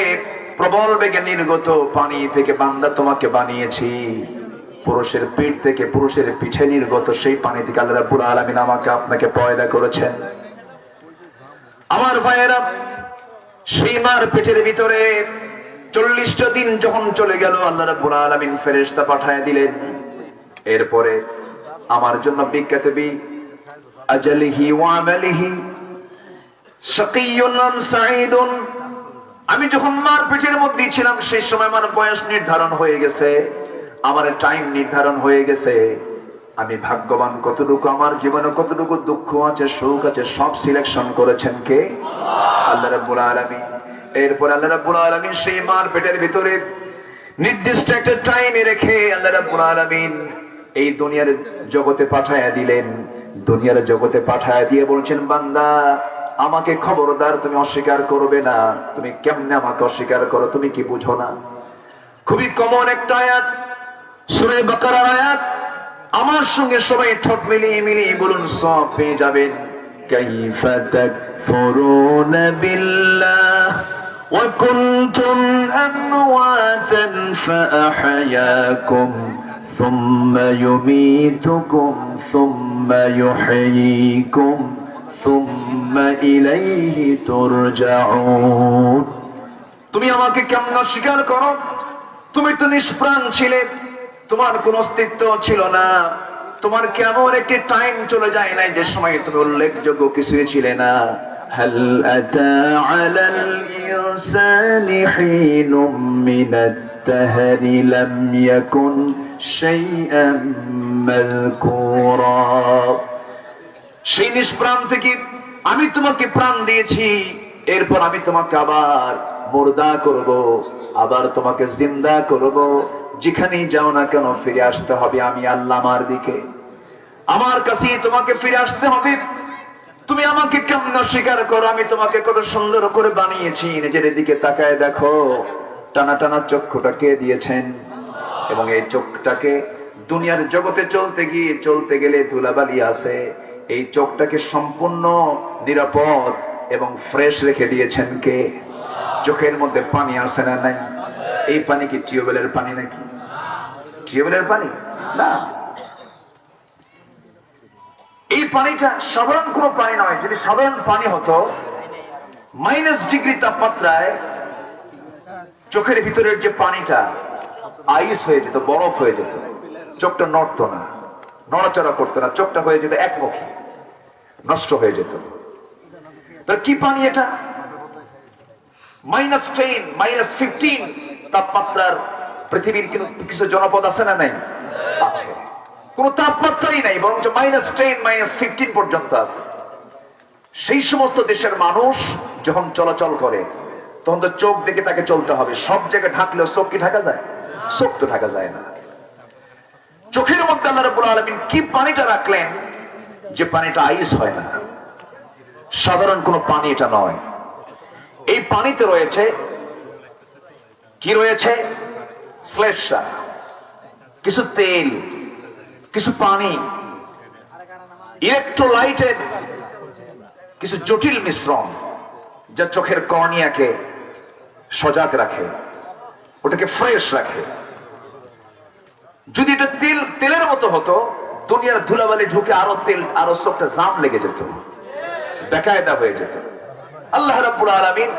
প্রবল বেগে নির্গত পানি থেকে বান্দা তোমাকে বানিয়েছি পুরুষের পিঠ থেকে পুরুষের পিঠে নির্গত সেই পানি থেকে আল্লাহ রাব্বুল আলামিন আমাকে আপনাকে পয়দা করেছেন আমার ভাইয়েরা সেই মার পেটের ভিতরে 40টা দিন যখন চলে গেল আল্লাহ রাব্বুল আলামিন ফেরেশতা পাঠায় দিলেন এরপরে আমার জন্য বিকাতবি আজলিহি ওয়া আমালিহি শাকিয়ুন আম সাঈদুন আমি যখন মার পেটের মধ্যে ছিলাম সেই সময় আমার বয়স নির্ধারণ হয়ে গেছে আমার টাইম নির্ধারণ হয়ে গেছে আমি ভাগ্যবান কতটুকু আমার জীবনে কতটুকু দুঃখ আছে সুখ আছে সব সিলেকশন করেছেন কে আল্লাহ রাব্বুল আলামিন এরপর আল্লাহ রাব্বুল আলামিন সেই মার পেটের ভিতরে নির্দিষ্ট একটা টাইমে রেখে আল্লাহ রাব্বুল আলামিন এই দুনিয়ার জগতে পাঠায়া দিলেন দুনিয়ার জগতে পাঠায়া দিয়ে বলছেন বান্দা আমাকে খবরদার তুমি অস্বীকার করবে না তুমি কেমনে আমাকে অস্বীকার করো তুমি কি বুঝো না খুবই কমন একটা আয়াত সূরা বাকারার আয়াত আমার সঙ্গে সবাই ঠোঁট মিলিয়ে বলুন সব পেয়ে যাবেন কাইফা তাকফুরুনা বিল্লাহ ওয়া কুনতুম আমওয়াতান ফাআহয়াকুম সুম্মা ইউমীতুকুম সুম্মা ইউহয়ীকুম সুম্মা ইলাইহি তুরজাউন তুমি আমাকে কেমন অস্বীকার করো তুমি তো নিষ্প্রাণ ছিলে তোমার কোন অস্তিত্ব ছিল না তোমার কেমন একটি টাইম চলে যায় নাই যে সময় তুমি উল্লেখযোগ্য কিছুই ছিলে না হাল আতা আলাল ইনসানি হিনুম মিনাত তাহরি লাম ইয়াকুন শাইআম মাযকুরা সেই নিষ্প্রাণ থেকে আমি তোমাকে প্রাণ দিয়েছি এরপর আমি তোমাকে আবার মুর্দা করব আবার তোমাকে জিন্দা করব যেখানেই যাও না কেন ফিরে আসতে হবে আমি আল্লাহ আমার দিকে আমার কাছে তোমাকে ফিরে আসতে হবে তুমি আমাকে কেমন অস্বীকার করো আমি তোমাকে কত সুন্দর করে বানিয়েছি নিজের দিকে তাকায় দেখো টানা টানা চক্ষুটা কে দিয়েছেন এবং এই চোখটাকে দুনিয়ার জগতে চলতে গেলে ধুলাবালি আছে এই চোখটাকে সম্পূর্ণ নিরাপদ এবং ফ্রেশ রেখে দিয়েছেন কে চোখের মধ্যে পানি আছে না নাই এই পানি কি টিউবওয়েলের পানি নাকি টিউবওয়েলের পানি না এই পানিটা সাধারণ কোনো পানি নয় যদি সাধারণ পানি হতো -ডিগ্রি তাপমাত্রায় চোখের ভিতরের যে পানিটা আইস হয়ে যেত বরফ হয়ে যেত চোখটা নড়তো না নড়াচড়া করতো না চোখটা হয়ে যেত একমুখী নষ্ট হয়ে যেত কি পানি এটা -10, -15 তাপমাত্রার পৃথিবীর কিছু জনপদ আছে না নাই? আছে। কোন তাপমাত্রাই নাই, বরঞ্চ -10, -15 পর্যন্ত আছে। সেই সমস্ত দেশের মানুষ যখন চলাচল করে তখন তো চোখ দেখে তাকে চলতে হবে। সব জায়গায় ঢাকলেও চোখ কি ঢাকা যায়? চোখ তো ঢাকা যায় না। চোখের মধ্যে আল্লাহ রাব্বুল আলামিন কি পানিটা রাখলেন, যে পানিটা আইস হয় না, সাধারণ কোন পানি এটা নয়। এই পানিতে রয়েছে কি? রয়েছে শ্লেষ্মা, কিছু তেল, কিছু পানি, ইলেকট্রোলাইটের কিছু জটিল মিশ্রণ, যা চোখের কর্নিয়াকে সজাগ রাখে, ওটাকে ফ্রেশ রাখে। যদি এটা তেলের মতো হতো, দুনিয়ার ধুলাবালি ঢুকে আরো চোখটা জাম লেগে যেত, বেকায়দা হয়ে যেত। আল্লাহ রাব্বুল আলামিন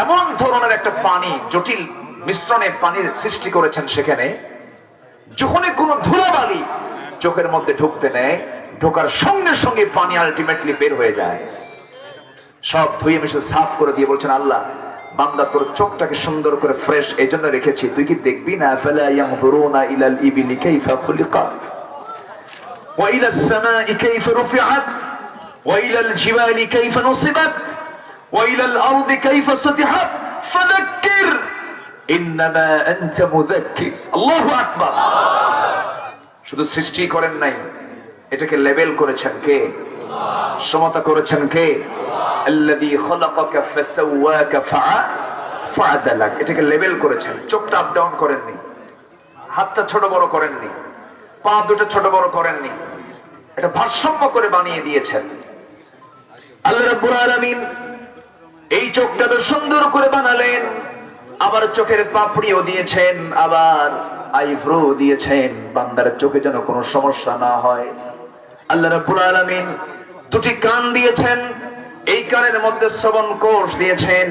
এমন ধরনের একটা পানি, জটিল মিশ্রণে পানির সৃষ্টি করেছেন, সেখানে যখনই কোনো ধুলাবালি চোখের মধ্যে ঢুকতে নেয়, ঢোকার সঙ্গে সঙ্গে পানি আলটিমেটলি বের হয়ে যায়, সব ধুয়ে মিশে সাফ করে দিয়ে বলছেন, আল্লাহ বান্দা তোর চোখটাকে সুন্দর করে ফ্রেশ এই জন্য রেখেছি, তুই কি দেখবি না? ফালা ইয়ানজুরুনা ইলাল ইবিলি কাইফা খুলিকাত ওয়া ইলাস সামাই কাইফা রুফিআত ওয়া ইলাল জিবালি কাইফা নুসিবাত ওয়া ইলাল আরদি কাইফা সুতিহাত ফাযাক্কির ইন্নামা আনতা মুযাক্কির। আল্লাহু আকবার। শুধু সৃষ্টি করেন নাই, এটাকে লেবেল করেছেন কে? সমতা করেছেন কে? আল্লাযী খালাকাকা ফাসাওয়াকা ফাআদালাক। এটাকে লেবেল করেছেন। চোখটা আপ ডাউন করেননি, হাতটা ছোট বড় করেননি, পা দুটো ছোট বড় করেননি, এটা ভারসাম্য করে বানিয়ে দিয়েছেন আল্লাহ রাব্বুল আলামিন। এই চোখটা তো সুন্দর করে বানালেন, আবার চোখের পাপড়িও দিয়েছেন, আবার আইব্রো দিয়েছেন, বান্দার চোখে যেন কোনো সমস্যা না হয়। আল্লাহ রাব্বুল আলামিন দুটি কান দিয়েছেন, এই কানের মধ্যে শ্রবণ কোষ দিয়েছেন।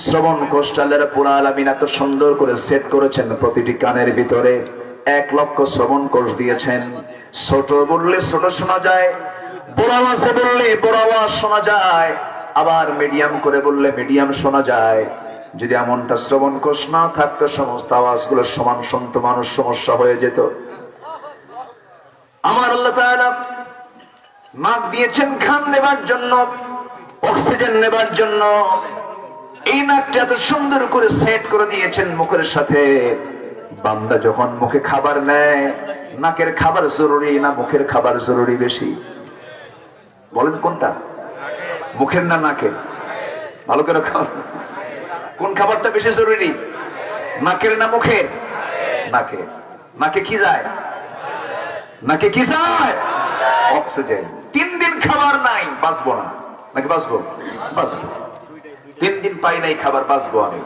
শ্রবণ কোষটা আল্লাহ রাব্বুল আলামিন এত সুন্দর করে সেট করেছেন, প্রতিটি কানের ভিতরে 1 লক্ষ শ্রবণ কোষ দিয়েছেন। ছোট বললে ছোট শোনা যায়, বড় আওয়াজে বললে বড় আওয়াজ শোনা যায়, আবার মিডিয়াম করে বললে মিডিয়াম শোনা যায়। যদি এমনটা শ্রবণ কোষ না থাকতো, সমস্ত আওয়াজগুলো সমান শুনতো, মানুষ সমস্যা হয়ে যেত। আমার আল্লাহ তাআলা নাক দিয়েছেন ঘাম নেবার জন্য, অক্সিজেন নেবার জন্য। এই নাকটা এত সুন্দর করে সেট করে দিয়েছেন মুখের সাথে। বান্দা যখন মুখে খাবার নেয়, নাকের খাবার জরুরি না মুখের খাবার জরুরি বেশি? বলেন কোনটা? মুখের না নাকের? ভালো করে খান। কোন খাবারটা বেশি জরুরি, নাকের না মুখের? নাকের। নাকে কি যায়? নাকে কি যায়? অক্সিজেন। 3 দিন খাবার নাই, বাঁচবো না। নাকি বাঁচবো? বাঁচবো। 3 দিন পাই নাই খাবার, বাঁচবো আমি।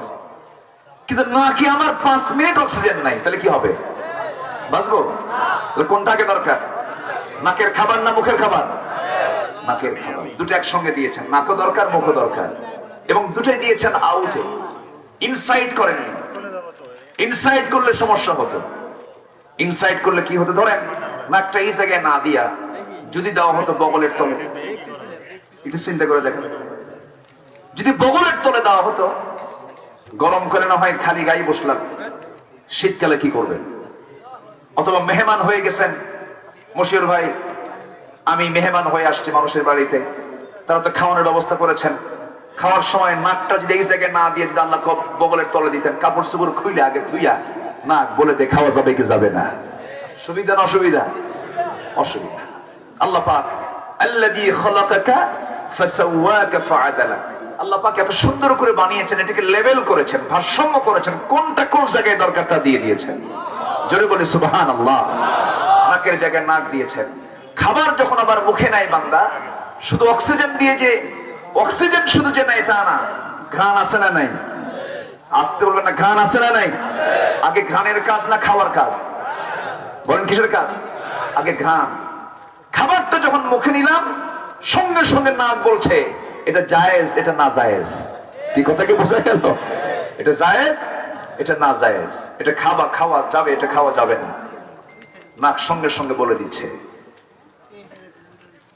কিন্তু নাকি আমার 5 মিনিট অক্সিজেন নাই, তাহলে কি হবে? বাঁচবো? তাহলে কোনটা আগে দরকার, নাকের খাবার না মুখের খাবার? নাকের খাবার। দুটো একসঙ্গে দিয়েছেন, নাকও দরকার মুখও দরকার, এবং দুটোই দিয়েছেন আউটে। ইনসাইড করেননি। ইনসাইড করলে সমস্যা হতো। ইনসাইড করলে কি হতো? ধরেন নাকটা এই জায়গায় না দিয়া যদি দেওয়া হতো বগলের তলে, একটু চিন্তা করে দেখেন, যদি বগলের তলে দেওয়া হতো, গরম করে না হয় খালি গায়ে বসলাম, শীতকালে কি করবেন? অথবা মেহমান হয়ে গেছেন, মশিউর ভাই আমি মেহমান হয়ে আসছি মানুষের বাড়িতে, তারা তো খাওয়ানোর ব্যবস্থা করেছেন, খাওয়ার সময় নাকটা যদি এই জায়গায় না দিয়ে যদি আল্লাহ বগলের তলে দিতেন, কাপড় চোপড় খুইলে আগে ধুইয়া নাক বলে দে খাওয়া যাবে কি যাবে না? সুবিধা না অসুবিধা? অসুবিধা। আল্লাহ পাক আল্লাযী খালাকাকা ফাসাওয়াকা ফাআদালাক, আল্লাহ পাক এত সুন্দর করে বানিয়েছেন, এটাকে লেভেল করেছেন, ভারসাম্য করেছেন, কোনটা কোন জায়গায় দরকার তা দিয়ে দিয়েছেন। জোরে বলে সুবহানাল্লাহ। নাকের জায়গায় নাক দিয়েছেন। খাবার যখন আবার মুখে নাই বান্দা, শুধু অক্সিজেন দিয়ে যে অক্সিজেন শুধু যে নাই তা না, ঘ্রাণ আছে না নাই? আসতে বলবেন না, ঘ্রাণ আছে না নাই? আগে ঘ্রাণের কাজ না খাওয়ার কাজ? বলেন কিসের কাজ? আগে ঘ্রাণ। খাবারটা যখন মুখে নিলাম, সঙ্গে সঙ্গে নাক বলছে এটা জায়েজ, এটা না জায়েজ। কি কথা কি বোঝা গেল? এটা জায়েজ, এটা না জায়েজ, এটা খাওয়া যাবে, এটা খাওয়া যাবে না। নাক সঙ্গে সঙ্গে বলে দিচ্ছে।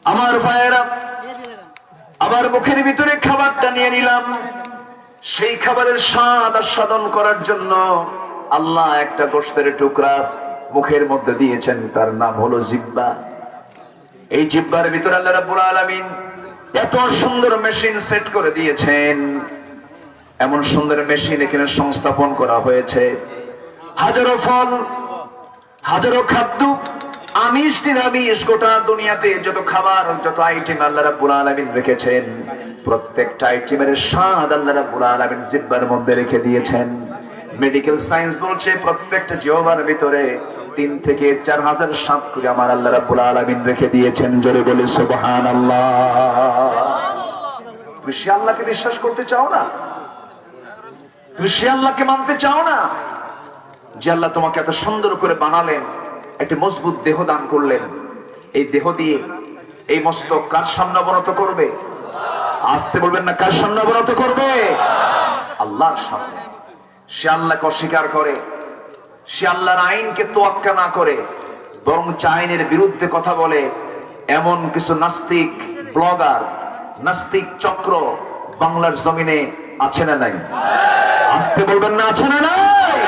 আমার ভাইয়েরা, আবার মুখের ভিতরে খাবারটা নিয়ে নিলাম, সেই খাবারের স্বাদ আস্বাদন করার জন্য আল্লাহ একটা গোশতের টুকরা মুখের মধ্যে দিয়েছেন, তার নাম হলো জিহ্বা। এই জিহ্বার ভিতরে আল্লাহ রাব্বুল আলামিন এত সুন্দর মেশিন সেট করে দিয়েছেন, এমন সুন্দর মেশিন এখানে সংস্থাপন করা হয়েছে। হাজারো ফল, হাজারো খাদ্য, আমিষ নিরামিষ, গোটা দুনিয়াতে যত খাবার, যত আইটেম আল্লাহ রাব্বুল আলামিন রেখেছেন, প্রত্যেকটা আইটেমের স্বাদ আল্লাহ রাব্বুল আলামিন জিহ্বার মধ্যে রেখে দিয়েছেন। মেডিকেল সায়েন্স বলছে প্রত্যেকটা জিহ্বার ভিতরে 3 থেকে 4,000 স্বাদ করে আমার আল্লাহ রাব্বুল আলামিন রেখে দিয়েছেন। জোরে বলে সুবহানাল্লাহ। তুমি সে আল্লাহকে বিশ্বাস করতে চাও না? তুমি সে আল্লাহকে মানতে চাও না যে আল্লাহ তোমাকে এত সুন্দর করে বানালেন, একটি মজবুত দেহ দান করলেন? এই দেহ দিয়ে এই মস্তক কার সামনে অবনত করবে? আসতে বলবেন না, কার সামনে অবনত করবে? আল্লাহর সামনে। সে আল্লাহকে অস্বীকার করে, সে আল্লাহর আইনকে তোয়াক্কা না করে বরং আইনের বিরুদ্ধে কথা বলে, এমন কিছু নাস্তিক ব্লগার, নাস্তিক চক্র বাংলার জমিনে আছে না নাই? আসতে বলবেন না, আছে না নাই?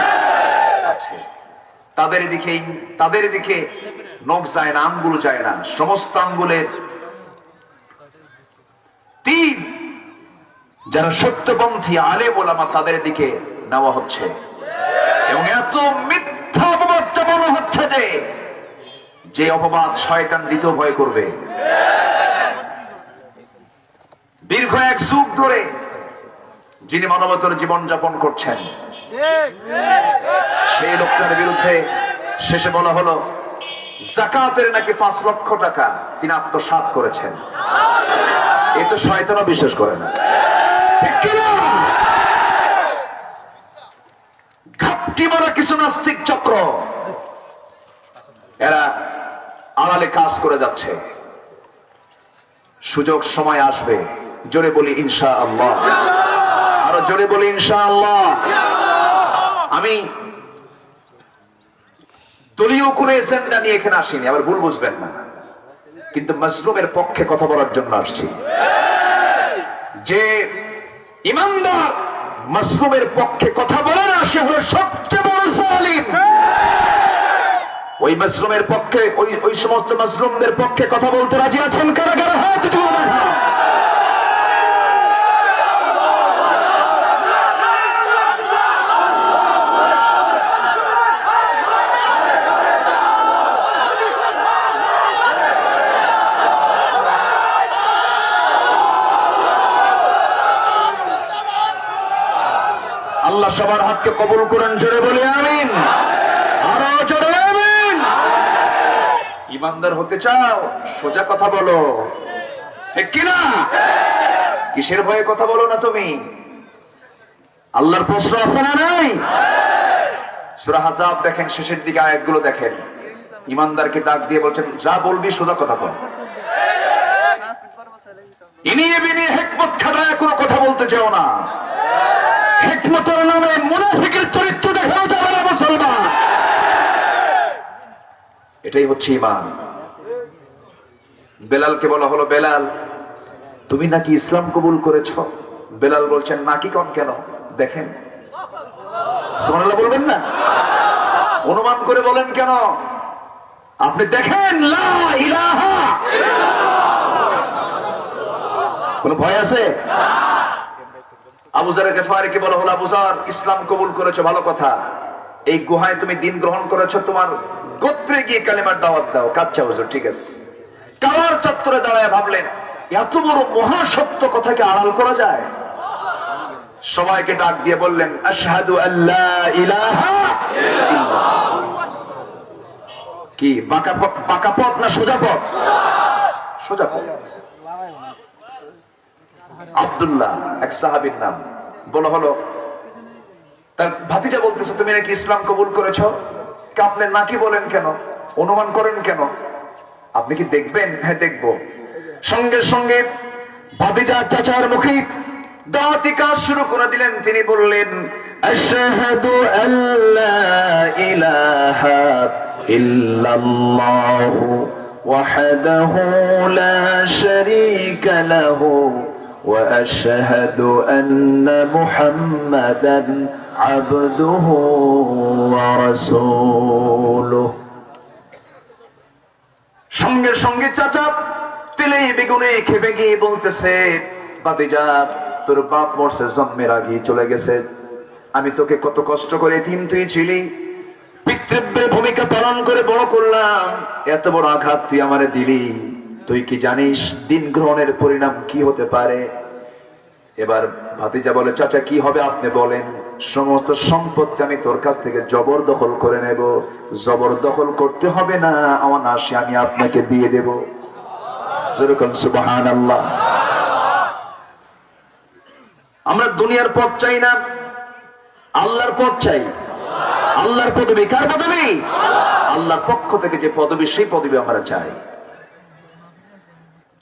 আছে। তাদের দিকে নখ যায় না, আঙ্গুল যায় না, সমস্ত আঙ্গুলের তীর যারা সত্যপন্থী আলেম ওলামা তাদের দিকে নেওয়া হচ্ছে, এবং এত মিথ্যা অপবাদ চাপানো হচ্ছে যে অপবাদ শয়তান দিতেও ভয় করবে। দীর্ঘ 1 যুগ ধরে যিনি মানবতার জীবন যাপন করছেন, সেই লোকটার বিরুদ্ধে শেষে বলা হলো যাকাতের নাকি 5 লক্ষ টাকা তিনি আত্মসাৎ করেছেন। এ তো শয়তানও বিশ্বাস করে না, ঠিক কিনা? ঘাপটি মারা কিছু নাস্তিক চক্র, এরা আড়ালে কাজ করে যাচ্ছে। সুযোগ সময় আসবে, জোরে বলি ইনশাআল্লাহ, আরো জোরে বলি ইনশাআল্লাহ। আমি দলীয় কোন এজেন্ডা নিয়ে এখানে আসিনি, আবার ভুল বুঝবেন না, কিন্তু মাজলুমের পক্ষে কথা বলার জন্য আসছি। যে ইমানদার মাজলুমের পক্ষে কথা বলে না, সে হলো সবচেয়ে বড় জালিম। ওই মাজলুমের পক্ষে, ওই সমস্ত মাজলুমদের পক্ষে কথা বলতে রাজি আছেন কারা কারা? হাত তুলে দেখা। আল্লাহ সবার হাতকে কবুল করেন, জোরে বলি আমিন, আরো জোরে আমিন। ইমানদার হতে চাও, সোজা কথা বলো, ঠিক কিনা? কিসের ভয়ে কথা বলো না তুমি? আল্লাহর প্রশ্ন আছে না নাই? সূরা আহজাব দেখেন, শেষের দিকে আয়াতগুলো দেখেন, ইমানদারকে ডাক দিয়ে বলছেন যা বলবি সোজা কথা বল, ইনিয়ে বিনিয়ে হিকমত খাটায় কোনো কথা বলতে চাও না। হিকমতের নামে মুনাফিকের চরিত্র দেখাও যাবে না মুসলমান। এটাই হচ্ছে ঈমান। বেলালকে বলা হলো, বেলাল তুমি নাকি ইসলাম কবুল করেছো? বেলাল বলছেন নাকি কন কেন? দেখেন, সুবহানাল্লাহ বলবেন না? অনুমান করে বলেন কেন? আপনি দেখেন, লা ইলাহা কোন ভয় আছে? আবু যার গিফারীকে বলা হলো, আবু যার ইসলাম কবুল করেছো, ভালো কথা, এই গুহায় তুমি দিন গ্রহণ করেছো, তোমার গোত্রে গিয়ে কালেমার দাওয়াত দাও। কাচ্চা হুজুর, ঠিক আছে। কালার চত্বরে দাঁড়ায় ভাবলেন এত বড় মহাসত্য কথাকে আড়াল করা যায়? সবাইকে ডাক দিয়ে বললেন আশহাদু আল্লা ইলাহা ইল্লাল্লাহ। কি বাঁকা পথ না সোজা পথ? সোজা পথ। আব্দুল্লাহ এক সাহাবীর নাম, বলা হলো তার ভাতিজা বলতেছে তুমি নাকি ইসলাম কবুল করেছো? আপনি নাকি বলেন কেন, অনুমান করেন কেন? আপনি কি দেখবেন? হ্যাঁ দেখবো। সঙ্গে সঙ্গে ভাতিজা চাচার মুখে দাওয়াতি কাজ শুরু করে দিলেন। তিনি বললেন আশহাদু আল্লা ইলাহা ইল্লাল্লাহু ওয়াহদাহু লা শারীকা লাহু وأشهد أن محمدا عبده ورسوله সঙ্গে সঙ্গে চাচা তেলে বেগুনে খেপে গিয়ে বলতেছে, ভাতিজা তোর বাপ মরছে জন্মের আগে চলে গেছে, আমি তোকে কত কষ্ট করে এতিম তুই ছিলি, পিতৃব্যের ভূমিকা পালন করে বড় করলাম, এত বড় আঘাত তুই আমারে দিলি, তুই কি জানিস দিন গ্রহণের পরিণাম কি হতে পারে? এবার ভাতিজা বলে, চাচা কি হবে আপনি বলেন, সমস্ত সম্পত্তি আমি তোর কাছ থেকে জবরদখল করে নেব। জবরদখল করতে হবে না, আমার আসি আমি আপনাকে দিয়ে দেব। যেরকম সুবহানাল্লাহ। আমরা দুনিয়ার পথ চাই না, আল্লাহর পথ চাই। আল্লাহর পদবি কার পদবি? আল্লাহর পক্ষ থেকে যে পদবি, সেই পদবি আমরা চাই।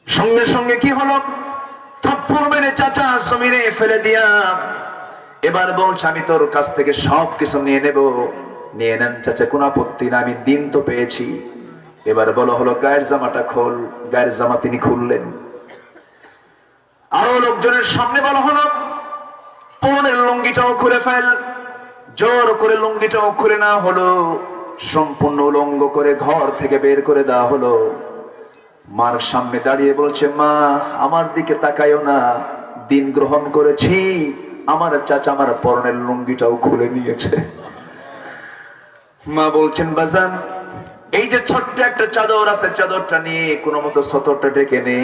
সঙ্গে সঙ্গে কি হলো, থাপ্পড় মেরে চাচা জমিনে ফেলে দিয়া এবার বলছে, আমি তোর কাছ থেকে সবকিছু নিয়ে নেব। নিয়ে নেন চাচা, কোন আপত্তি না, আমি দিন তো পেয়েছি। এবার বলা হলো গায়ের জামাটা খোল। গায়ের জামা তিনি খুললেন। আরো লোকজনের সামনে বলা হলো পরনের লুঙ্গিটাও খুলে ফেল। জোর করে লুঙ্গিটাও খুলে না হলো, সম্পূর্ণ উলঙ্গ করে ঘর থেকে বের করে দেওয়া হলো। মার সামনে দাঁড়িয়ে বলছে, মা আমার দিকে তাকাইও না, দিন গ্রহণ করেছি। আমার চাচা আমার পরনের লুঙ্গিটাও খুলে নিয়েছে। মা বলছেন, বাজান এই যে ছোট্ট একটা চাদর আছে, চাদরটা নিয়ে কোনো মতো সতরটা ঢেকে নে।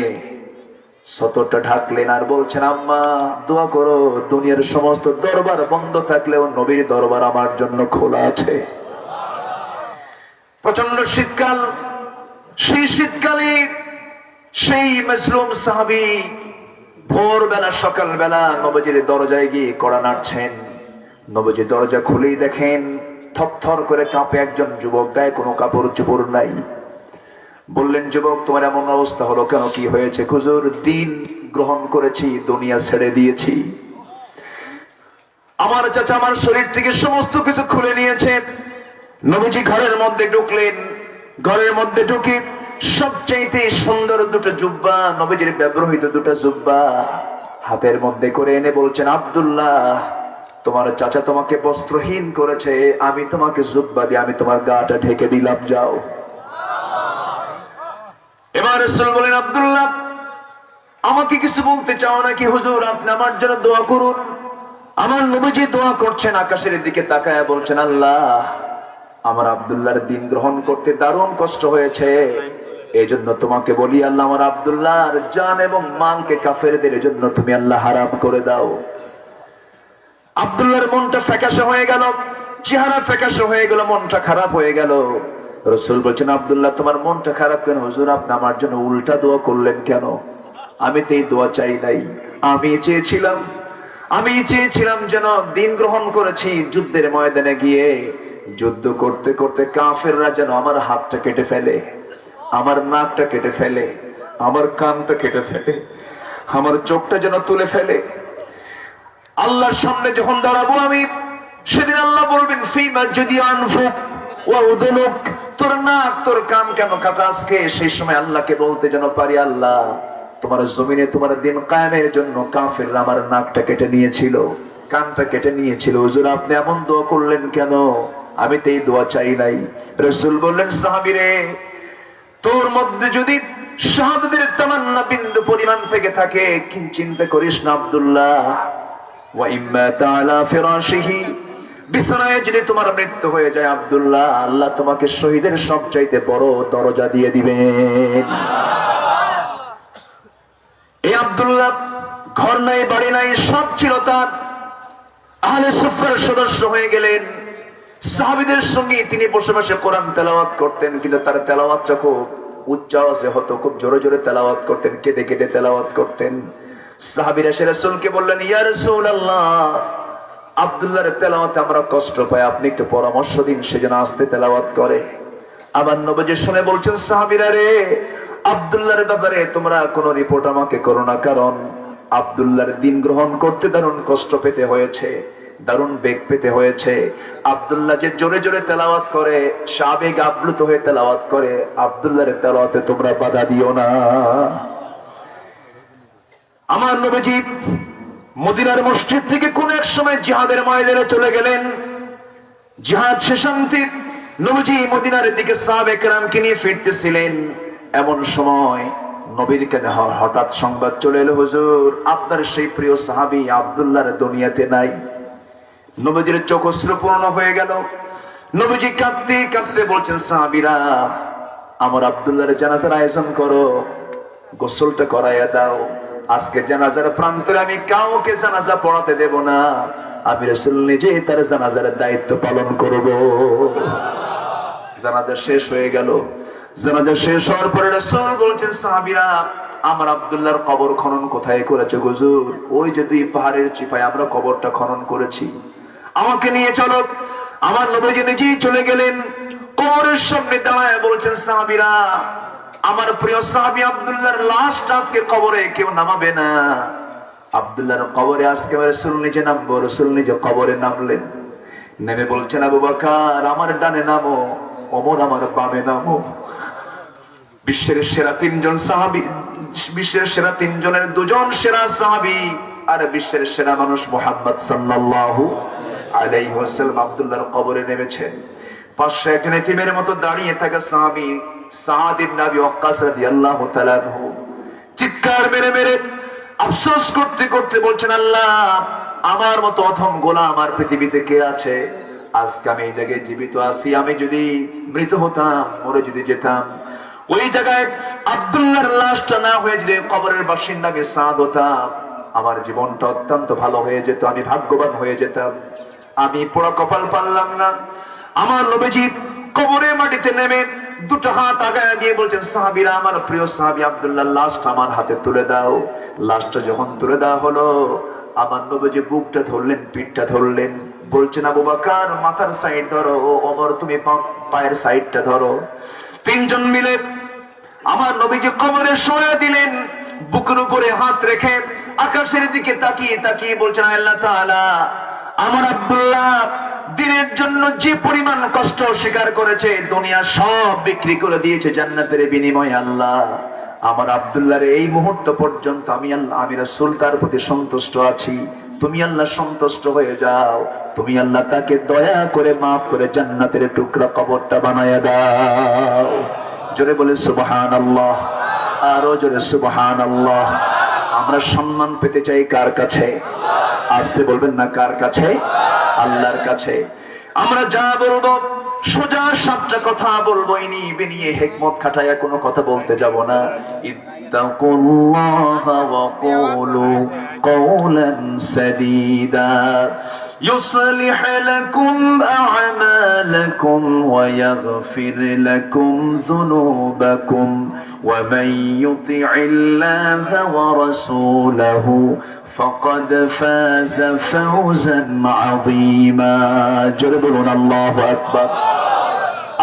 সতরটা ঢাকলেন আর বলছেন, আম্মা দোয়া করো, দুনিয়ার সমস্ত দরবার বন্ধ থাকলেও নবীর দরবার আমার জন্য খোলা আছে। প্রচন্ড শীতকাল। সেই শীতকালে সেই মাসলুম সাহাবী ভোরবেলা সকালবেলা নবীজির দরজায় গিয়ে কড়া নাড়ছেন। নবীজি দরজা খুলেই দেখেন থরথর করে কাঁপে একজন যুবক, গায়ে কোনো কাপড় চোপড় নাই। বললেন, যুবক তোমার এমন অবস্থা হলো কেন, কি হয়েছে? হুজুর দিন গ্রহণ করেছি, দুনিয়া ছেড়ে দিয়েছি। আমার চাচা আমার শরীর থেকে সমস্ত কিছু খুলে নিয়েছে। নবীজি ঘরের মধ্যে ঢুকলেন। ঘরের মধ্যে ঢুকে সবচাইতে সুন্দর দুটো জুব্বা, নবীজির ব্যবহৃত দুটো জুব্বা হাতের মধ্যে করে এনে বলছেন, আব্দুল্লাহ তোমার চাচা তোমাকে বস্ত্রহীন করেছে, আমি তোমাকে জুব্বা দিয়ে আমি তোমার গাটা ঢেকে দিলাম, যাও। এবার রাসূল বলেন, আব্দুল্লাহ আমাকে কিছু বলতে চাও নাকি? হুজুর আপনি আমার জন্য দোয়া করুন। আমার নবীজি দোয়া করছেন, আকাশের দিকে তাকায় বলছেন, আল্লাহ আমার আব্দুল্লাহর দিন গ্রহণ করতে দারুণ কষ্ট হয়েছে, এই জন্য তোমাকে বলি আল্লাহ আমার আব্দুল্লাহর জান এবং মালকে কাফেরদের জন্য তুমি আল্লাহ হারাম করে দাও। আব্দুল্লাহর মনটা ফ্যাকাশে হয়ে গেল, চেহারা ফ্যাকাশে হয়ে গেল, মনটা খারাপ হয়ে গেল। রাসূল বলছেন, আব্দুল্লাহ তোমার মনটা খারাপ কেন? হুজুর আপনি আমার জন্য উল্টা দোয়া করলেন কেন? আমি তো এই দোয়া চাই নাই। আমি চেয়েছিলাম যেন দিন গ্রহণ করেছি, যুদ্ধের ময়দানে গিয়ে যুদ্ধ করতে করতে কাফেররা যেন আমার হাতটা কেটে ফেলে, আমার নাকটা কেটে ফেলে, আমার কানটা কেটে ফেলে, আমার চোখটা যেন তুলে ফেলে। আল্লাহর সামনে যখন দাঁড়াবো আমি, সেদিন আল্লাহ বলবেন, ফিমা যদি আনফুক ওয়া উযুনুক, তোর নাক তোর কান কেন কাটা আজকে? সেই সময় আল্লাহকে বলতে যেন পারি, আল্লাহ তোমার জমিনে তোমার দিন কায়েমের জন্য কাফেররা আমার নাকটা কেটে নিয়েছিল, কানটা কেটে নিয়েছিল। হুজুর আপনি এমন দোয়া করলেন কেন? আমি তো এই দোয়া চাই নাই। রাসূল বললেন, সাহাবীরে তোর মধ্যে যদি শাহাদাতের তামান্না বিন্দু পরিমাণ থেকে থাকে, চিন্তা করিস না আব্দুল্লাহ, ওয়া ইম্মা তাআলা ফিরাশিহি, বিছানায় যদি তোমার মৃত্যু হয়ে যায় আব্দুল্লাহ, আল্লাহ তোমাকে শহীদের সবচাইতে বড় দরজা দিয়ে দিবেন। এই আব্দুল্লাহ ঘর নাই, বাড়ি নাই, সব ছিল তার। আহলে সুফার সদস্য হয়ে গেলেন। সাহাবীদের সঙ্গে তিনি বসে বসে কোরআন তেলাওয়াত করতেন, কিন্তু তার তেলাওয়াতটা খুব উচ্চ আওয়াজে হতো, খুব জোরে জোরে তেলাওয়াত করতেন, কেঁদে কেঁদে তেলাওয়াত করতেন। সাহাবীরা এসে রাসূলকে বললেন, ইয়া রাসূলুল্লাহ আব্দুল্লাহর তেলাওয়াতে আমরা কষ্ট পাই, আপনি একটু পরামর্শ দিন সেজন্য আস্তে তেলাওয়াত করে। আবার নবীজি শুনে বলছেন, সাহাবীরা রে আব্দুল্লাহর ব্যাপারে তোমরা কোনো রিপোর্ট আমাকে করো না, কারণ আব্দুল্লাহর দিন গ্রহণ করতে দারুণ কষ্ট পেতে হয়েছে, দারুণ বেগ পেতে হয়েছে। আব্দুল্লাহ যে জোরে জোরে তেলাওয়াত করে, সাবেগ আপ্লুত হয়ে তেলাওয়াত করে, আব্দুল্লাহর তেলাওয়াতে তোমরা বাধা দিও না। আমার নবীজি মদিনার মসজিদ থেকে কোন এক সময় জিহাদের ময়দানে চলে গেলেন। জিহাদ শেষান্তে নবীজি মদিনার দিকে সাহাবে কেরামকে নিয়ে ফিরতেছিলেন। এমন সময় নবীর কানে হঠাৎ সংবাদ চলে এলো, হুজুর আপনার সেই প্রিয় সাহাবী আব্দুল্লাহর দুনিয়াতে নাই। নবীজির চোখ অশ্রুপূর্ণ হয়ে গেল। নবীজি কাঁদতে কাঁদতে বলছেন, সাহাবীরা আমার আব্দুল্লাহর জানাজার আয়োজন করো, গোসলটা করাইয়া দাও। আজকে জানাজার প্রান্তরে আমি কাউকে জানাজা পড়াতে দেব না, আমি রাসূল নিজে তার জানাজার দায়িত্ব পালন করব। জানাজা শেষ হয়ে গেল। জানাজা শেষ হওয়ার পরে রাসূল বলছেন, সাহাবীরা আমার আব্দুল্লাহর কবর খনন কোথায় করেছে হুজুর? ওই যে দুই পাহাড়ের চিপায় আমরা কবরটা খনন করেছি, আমাকে নিয়ে চলো। আমার নবীজি নিজেই চলে গেলেন। কবরের সামনে দাঁড়ায় বলছেন, সাহাবীরা আমার প্রিয় সাহাবী আব্দুল্লাহর লাশটা আজকে কবরে কেউ নামাবে না। আব্দুল্লাহর কবরে আজকে রাসূল নিজে নামবো। রাসূল নিজে কবরে নামলেন। নেমে বলছেন, আবু বকর আমার ডানে নামো, ওমর আমার বামে নামো। বিশ্বের সেরা তিনজন সাহাবী, বিশ্বের সেরা তিনজনের দুজন সেরা সাহাবী আর বিশ্বের সেরা মানুষ মুহাম্মদ সাল্লাল্লাহু আলাইহি ওয়াসাল্লাম আব্দুল্লাহর কবরে নেমেছেন। পাশে একজন এতিমের মতো দাঁড়িয়ে থাকা সাহাবী সাদ ইবনে আবি ওয়াক্কাস রাদিয়াল্লাহু তাআলা আনহু চিৎকার মেরে মেরে আফসোস করতে করতে বলছেন, আল্লাহ আমার মতো অধম গোলাম আমার পৃথিবীতে কে আছে? আজকে আমি এই জায়গায় জীবিত আছি, আমি যদি মৃত হতাম, মরে যদি যেতাম, ওই জায়গায় আব্দুল্লাহর লাশটা না হয়ে যদি কবরের বাসিন্দা আমি সাদ হতাম, আমার জীবনটা অত্যন্ত ভালো হয়ে যেত, আমি ভাগ্যবান হয়ে যেতাম। আমি পুরো কপাল পারলাম না। আমার নবীজি কবরের মাটিতে নেমে দুটো হাত আগায় দিয়ে বলছেন, সাহাবীরা আমার প্রিয় সাহাবী আব্দুল্লাহর লাশটা আমার হাতে তুলে দাও। লাশটা যখন তুলে দেওয়া হলো, আমার নবীজি বুকটা ধরলেন, পিঠটা ধরলেন, বলছেন, আবু বকর মাথার সাইড ধরো, ওমর তুমি পায়ের সাইডটা ধরো। তিনজন মিলে আমার নবীজি কবরে শোয়া দিলেন। বুকের উপরে হাত রেখে আকাশের দিকে তাকিয়ে তাকিয়ে বলছেন, আল্লাহ তাআলা আমার আব্দুল্লাহ দিনের জন্য যে পরিমাণ কষ্ট স্বীকার করেছে, দুনিয়া সব বিক্রি করে দিয়েছে জান্নাতের বিনিময়ে, আল্লাহ আমার আব্দুল্লাহর এই মুহূর্ত পর্যন্ত আমি রাসূল তার প্রতি সন্তুষ্ট আছি। তুমি আল্লাহ সন্তুষ্ট হয়ে যাও, তুমি আল্লাহ তাকে দয়া করে মাফ করে জান্নাতের টুকরা কবরটা বানায়া দাও। জোরে বলে সুবহানাল্লাহ, আরো জোরে সুবহানাল্লাহ। আমরা সম্মান পেতে চাই কার কাছে? আসতে বলবেন না, কার কাছে? আল্লাহর কাছে। আমরা যা বলবো সোজা সাপটা কথা বলবো, ইনি বেনিয়ে হিকমত খাটায়া কোনো কথা বলতে যাব না। ইত্তাকুল্লাহা ওয়া কুলু কওলান সাদীদা يصلح لكم أعمالكم ويغفر لكم ذنوبكم ومن يطع الله ورسوله فقد فاز فوزا عظيما جربون الله أكبر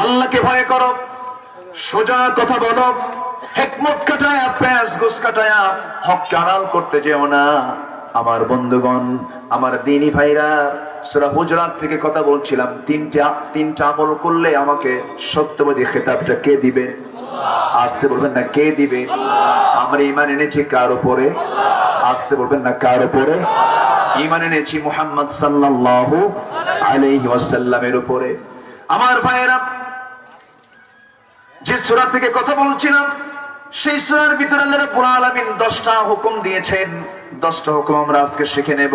الله কে ভয় করো, সোজা কথা বলো, হিকমত কাটায়া পেঁয়াজ গোস কাটায়া হক আড়াল করতে যেও না। আমার বন্ধুগণ, আমার দ্বীনি ভাইরা, সূরা হুজরাত থেকে কথা বলছিলাম, তিনটা আমল করলে আমাকে সত্যবাদী খেতাবটা কে দিবে? আসতে বলবেন না, কে দিবে? আমরা ঈমান এনেছি কার উপরে? আসতে বলবেন না, কার উপরে? ঈমান এনেছি মুহাম্মদ সাল্লাল্লাহু আলাইহি ওয়াসাল্লামের উপরে। আমার ভাইরা, যে সূরা থেকে কথা বলছিলাম, সেই সূরার ভিতরে আল্লাহ রাব্বুল আলামিন 10টা হুকুম দিয়েছেন। 10টা হুকুম আমরা আজকে শিখে নেব।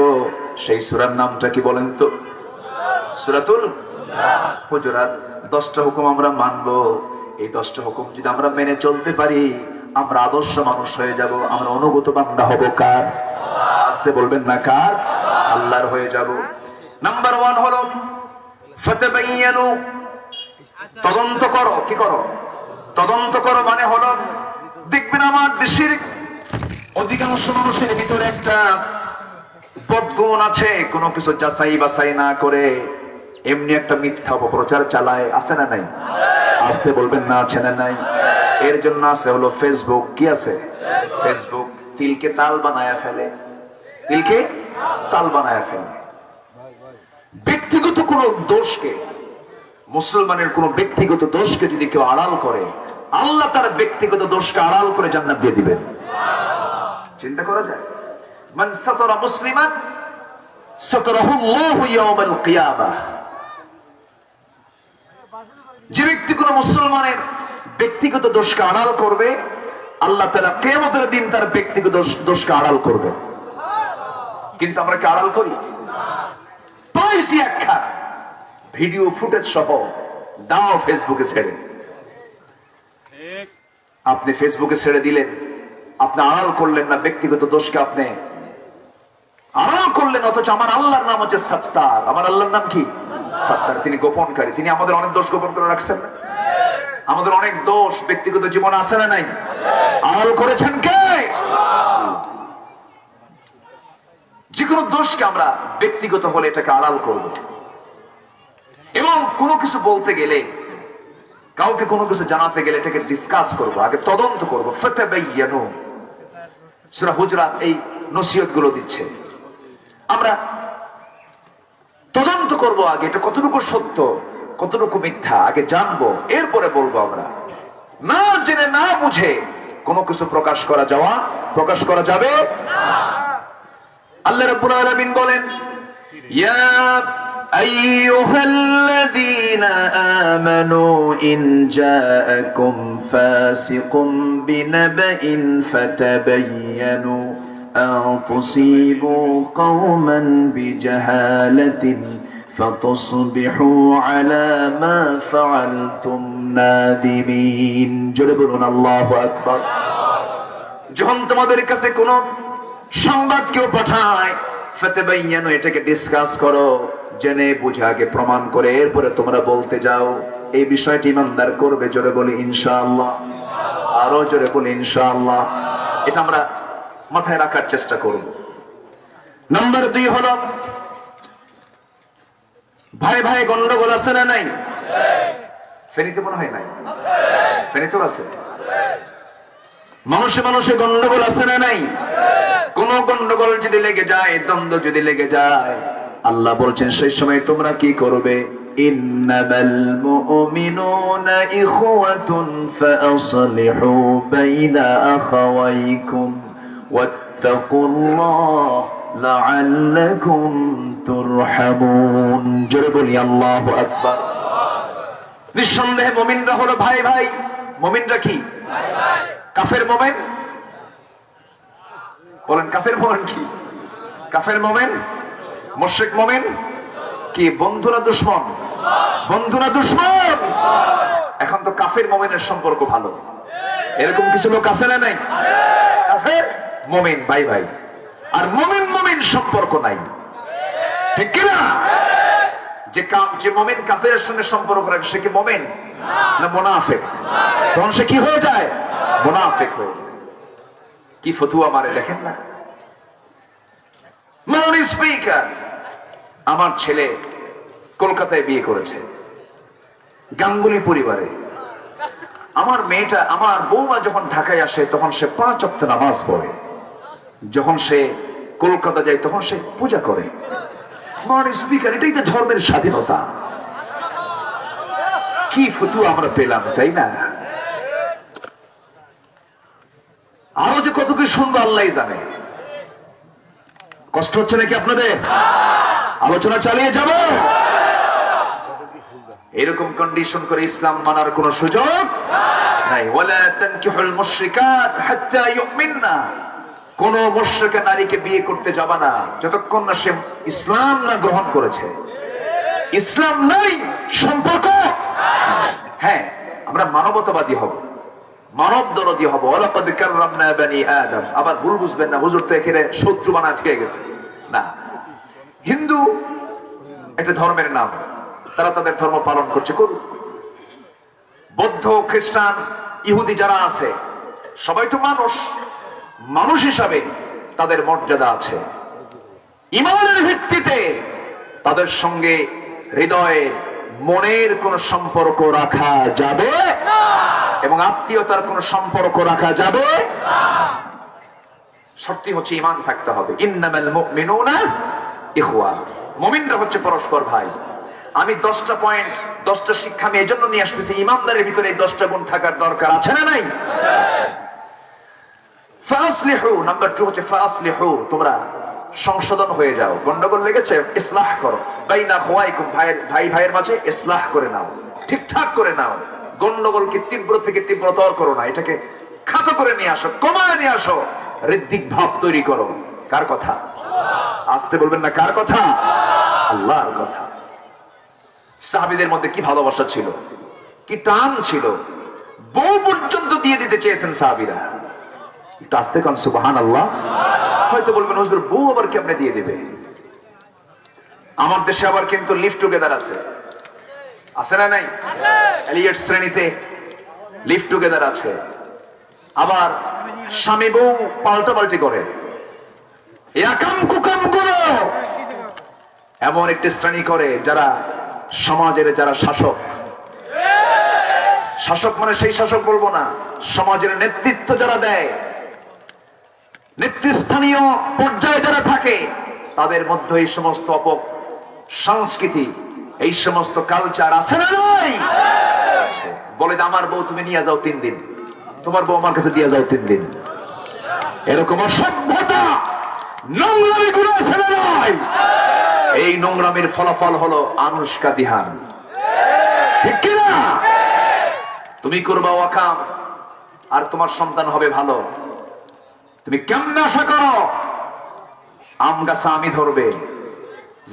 সেই সূরার নামটা কি বলেন তো? সূরাতুল হুজুরাত। 10টা হুকুম আমরা মানব। এই 10টা হুকুম যদি আমরা মেনে চলতে পারি, আমরা আদর্শ মানুষ হয়ে যাব, আমরা অনুগত বান্দা হব কার? আসতে বলবেন না, কার? আল্লাহর হয়ে যাব। নাম্বার 1 হলো ফাতাবায়ানু, তদন্ত করো। কি করো? তদন্ত করো মানে হলো, দেখবেন আমার দেশের অধিকাংশ মানুষের ভিতরে একটা বদগুণ আছে, কোনো কিছু যাচাই বাছাই না করে এমনি একটা মিথ্যা অপপ্রচার চালায়। আছে না নাই? আসতে বলবেন না, আছে না নাই? এর জন্য আছে হলো ফেসবুক। কি আছে? ফেসবুক তিলকে তাল বানায়া ফেলে, তিলকে তাল বানায়া ফেলে। ব্যক্তিগত কোনো দোষকে, মুসলমানের কোন ব্যক্তিগত দোষকে যদি কেউ আড়াল করে, আল্লাহ তার ব্যক্তিগত দোষকে আড়াল করে জান্নাত দিয়ে দিবেন। চিন্তা করা যায়? মান সাতারা মুসলিমান সাতারাহুল্লাহু ইয়াওমাল কিয়ামাহ। যে ব্যক্তি কোনো মুসলমানের ব্যক্তিগত দোষকে আড়াল করবে, আল্লাহ তাআলা কিয়ামতের দিন তার ব্যক্তিগত দোষকে আড়াল করবে। কিন্তু আমরা কি আড়াল করি? পাইছি একটা ভিডিও ফুটেজ সহ দাও ফেসবুকে ছেড়ে। আপনি ফেসবুকে ছেড়ে দিলেন, আপনি আড়াল করলেন না ব্যক্তিগত দোষকে, আপনি আড়াল করলেন। অথচ আমার আল্লাহর নাম হচ্ছে সত্তার। আমার আল্লাহর নাম কি? সত্তার। তিনি গোপনকারী। তিনি আমাদের অনেক দোষ গোপন করে রাখছেন না? আমাদের অনেক দোষ ব্যক্তিগত জীবনে আছে না নাই? আড়াল করেছেন কে? যে কোনো দোষকে আমরা ব্যক্তিগত হলে এটাকে আড়াল করব, এবং কোনো কিছু বলতে গেলে, কাউকে কোনো কিছু জানাতে গেলে এটাকে ডিসকাস করব, আগে তদন্ত করব। ফাতাবায়ানু, সূরা হুজরাত এই নসিহত গুলো দিচ্ছে। আমরা তদন্ত করব, আগে এটা কতটুকু সত্য কতটুকু মিথ্যা আগে জানবো, এরপরে বলবো। আমরা না জেনে না বুঝে কোনো কিছু প্রকাশ করা যাবে না। আল্লাহ রাব্বুল আলামিন বলেন, ইয়া আইয়ুহাল্লাযীনা আমানু ইন জাআকুম ফাসিকুম বিনাবাইন ফাতাবায়ানু আন তুসিবু কওমান বিজাহালাতিন ফাতুসবিহু আলা মা ফাআলতুম নাদিমিন। জোরে বলুন আল্লাহু আকবার। যখন তোমাদের কাছে কোনো সংবাদ কেউ পাঠায়, ফাতাবায়ানু, এটাকে ডিসকাস করো, জেনে বুঝে আগে প্রমাণ করে এরপরে তোমরা বলতে যাও। এই বিষয়টি ইমানদার করবে। জোরে বলি ইনশাআল্লাহ। আরো জোরে বলি ইনশাআল্লাহ। এটা আমরা মাথায় রাখার চেষ্টা করব। নাম্বার 2 হলো, ভাই ভাই গন্ডগোল আছে না নাই? ফেনীতে মনে হয় নাই? ফেনীতেও আছে। মানুষে মানুষে গন্ডগোল আছে না নাই? কোন গন্ডগোল যদি লেগে যায়, দ্বন্দ্ব যদি লেগে যায়, আল্লাহ বলছেন সেই সময় তোমরা কি করবে? ইন্নামাল মুমিনুনা ইখওয়াতুন ফাআসলিহু বাইনা আখাওয়াইকুম ওয়াত্তাকুল্লাহ লাআল্লাকুম তুরহামুন। জোরে বলি আল্লাহু আকবার। নিঃসন্দেহে মুমিনরা হলো ভাই ভাই। মুমিনরা কি? ভাই ভাই। কাফের মুমিন বলেন, কাফের মুমিন কি? কাফের মুমিন, মুশরিক মুমিন কি? বন্ধুরা দুশমন? বন্ধুরা দুশমন। এখন তো কাফের মুমিনের সম্পর্ক ভালো, এরকম কিছু লোক আছে না নাই? কাফের মুমিন ভাই ভাই, আর মুমিন মুমিন সম্পর্ক নাই, ঠিক কি না? যে মুমিন কাফেরের সঙ্গে সম্পর্ক রাখে সে কি মুমিন না মুনাফিক? তখন সে কি হয়ে যায়? মুনাফিক হয়ে যায়। কি ফতুয়া মারে দেখেন না। মাননীয় স্পিকার, আমার ছেলে কলকাতায় বিয়ে করেছে, গাঙ্গুলি পরিবারে। আমার মেয়েটা, আমার বৌমা যখন ঢাকায় আসে তখন সে 5 ওয়াক্ত নামাজ পড়ে। যখন সে কলকাতা যায় তখন সে পূজা করে। মাননীয় স্পিকার, এটাই তো ধর্মের স্বাধীনতা। কি ফতুয়া আমরা পেলাম, তাই না? আরো যে কত কিছু শুনবো আল্লাহই জানে। কষ্ট হচ্ছে নাকি আপনাদের? আলোচনা চালিয়ে যাব। এরকম কন্ডিশন করে ইসলাম মানার কোন সুযোগ নাই। ওয়ালা তানকিহুল মুশরিকাত হাত্তা ইউমিননা। কোন মুশরিকা নারীকে বিয়ে করতে যাবা না যতক্ষণ না সে ইসলাম না গ্রহণ করেছে। ইসলাম নাই, সম্পর্ক। হ্যাঁ, আমরা মানবতাবাদী হব, মানব দরদী হব। ওয়ালাকাদ কাররামনা বানি আদম। আবার ভুল বুঝবেন না, হুজুর তো এখানে শত্রু বানা থেকে গেছে না। হিন্দু একটা ধর্মের নাম, তারা তাদের ধর্ম পালন করছে, করুক। বৌদ্ধ, খ্রিস্টান, ইহুদি যারা আছে সবাই তো মানুষ। মানুষ হিসাবে তাদের মর্যাদা আছে। ঈমানের ভিত্তিতে তাদের সঙ্গে হৃদয়ে মনের কোন সম্পর্ক রাখা যাবে এবং আত্মীয়তার কোন সম্পর্ক রাখা যাবে। শর্তই হচ্ছে ঈমান থাকতে হবে। ইন্নামাল মুমিনুনা ইখওয়া। মুমিনরা হচ্ছে পরস্পর ভাই। আমি 10টা পয়েন্ট, 10টা শিক্ষা আমি এজন্য নিয়ে আসতেছি। ঈমানদারের ভিতরে এই 10টা গুণ থাকার দরকার আছে না নাই? ফাসলিহু, নাম্বার 2 হচ্ছে ফাসলিহু, তোমরা সংশোধন হয়ে যাও। গন্ডগোল লেগেছে, ইসলাহ করো। বাইনা খুয়াইকুম, ভাই ভাইয়ের মাঝে ইসলাহ করে নাও, ঠিকঠাক করে নাও। গন্ডগোলকে তীব্র থেকে তীব্রতর করো না, এটাকে খাটো করে নিয়ে আসো, কমায় নিয়ে আসো, ঋদ্ধিক ভাব তৈরি করো। কার কথা? আসতে বলবেন না, কার কথা? আল্লাহর কথা। সাহাবীদের মধ্যে কি ভালোবাসা ছিল, কি টান ছিল, বউ পর্যন্ত দিয়ে দিতে চেয়েছেন সাহাবীরা। একটু আসতে কান সুবহানাল্লাহ। হয়তো বলবেন হুজুর বউ আবার কেমনে দিয়ে দিবে? আমার দেশে আবার কিন্তু লিভ টুগেদার আছে, আছে না নাই? এলিয়েট শ্রেণীতে লিভ টুগেদার আছে। আবার স্বামী বউ পাল্টাপাল্টি করে, একাম কুকাম গুলো এমন একটি শ্রেণী করে যারা সমাজের যারা শাসক, শাসক মানে সেই শাসক বলবো না, সমাজের নেতৃত্ব যারা দেয়, নেতৃস্থানীয় পর্যায়ে যারা থাকে, তাদের মধ্যে এই সমস্ত সংস্কৃতি, এই সমস্ত কালচার আছে না নাই? বলে যে আমার বউ তুমি নিয়ে যাও 3 দিন, তোমার বউ আমার কাছে দিয়ে যাও 3 দিন। এরকম অসভ্যতা, নোংরামি গুলো আছে না নাই? এই নোংরামির ফলাফল হলো আনুষ্কা দিহান, ঠিক কিনা? তুমি করবা ওয়াকাম আর তোমার সন্তান হবে ভালো। তুমি কেমন আশা করো আম গাছে আমি ধরবে,